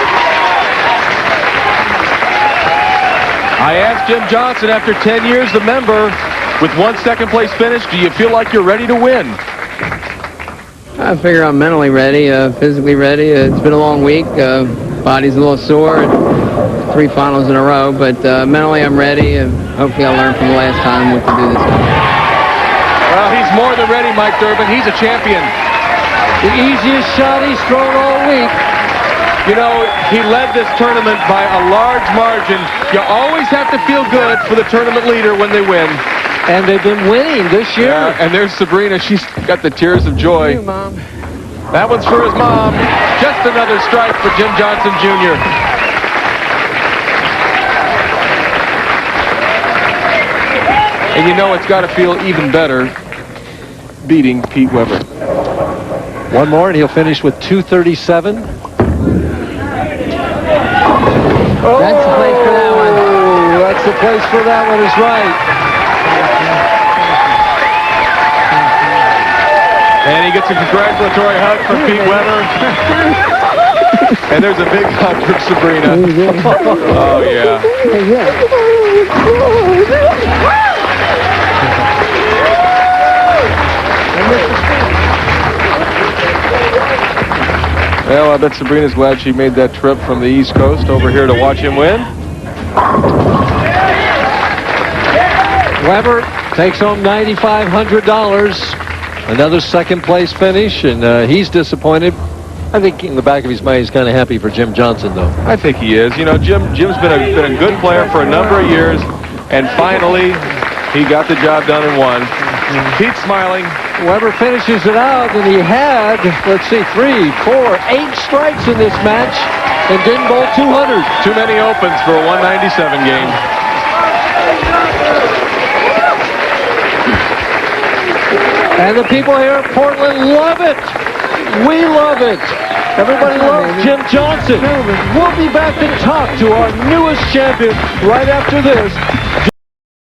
I asked Jim Johnson after 10 years a member, with 1 second-place finish, do you feel like you're ready to win? I figure I'm mentally ready, physically ready. It's been a long week. Body's a little sore. 3 finals in a row, but mentally I'm ready, and hopefully I'll learn from the last time we can do this. Well, he's more than ready, Mike Durbin. He's a champion. The easiest shot he's thrown all week. You know, he led this tournament by a large margin. You always have to feel good for the tournament leader when they win. And they've been winning this year. Yeah, and there's Sabrina. She's got the tears of joy. Thank you, Mom. That one's for his mom. Just another strike for Jim Johnson Jr. And you know it's got to feel even better beating Pete Weber. One more and he'll finish with 237. That's the place for that one. Oh, that's the place for that one, is right. And he gets a congratulatory hug from Pete Weber. And there's a big hug from Sabrina. Oh, yeah. Well, I bet Sabrina's glad she made that trip from the East Coast over here to watch him win. Weber takes home $9,500. Another second-place finish, and he's disappointed. I think in the back of his mind, he's kind of happy for Jim Johnson, though. I think he is. You know, Jim's been a good player for a number of years, and finally, he got the job done and won. Pete's smiling. Weber finishes it out, and he had, let's see, 3, 4, 8 strikes in this match, and didn't bowl 200. Too many opens for a 197 game. And the people here in Portland love it. We love it. Everybody loves Jim Johnson. We'll be back to talk to our newest champion right after this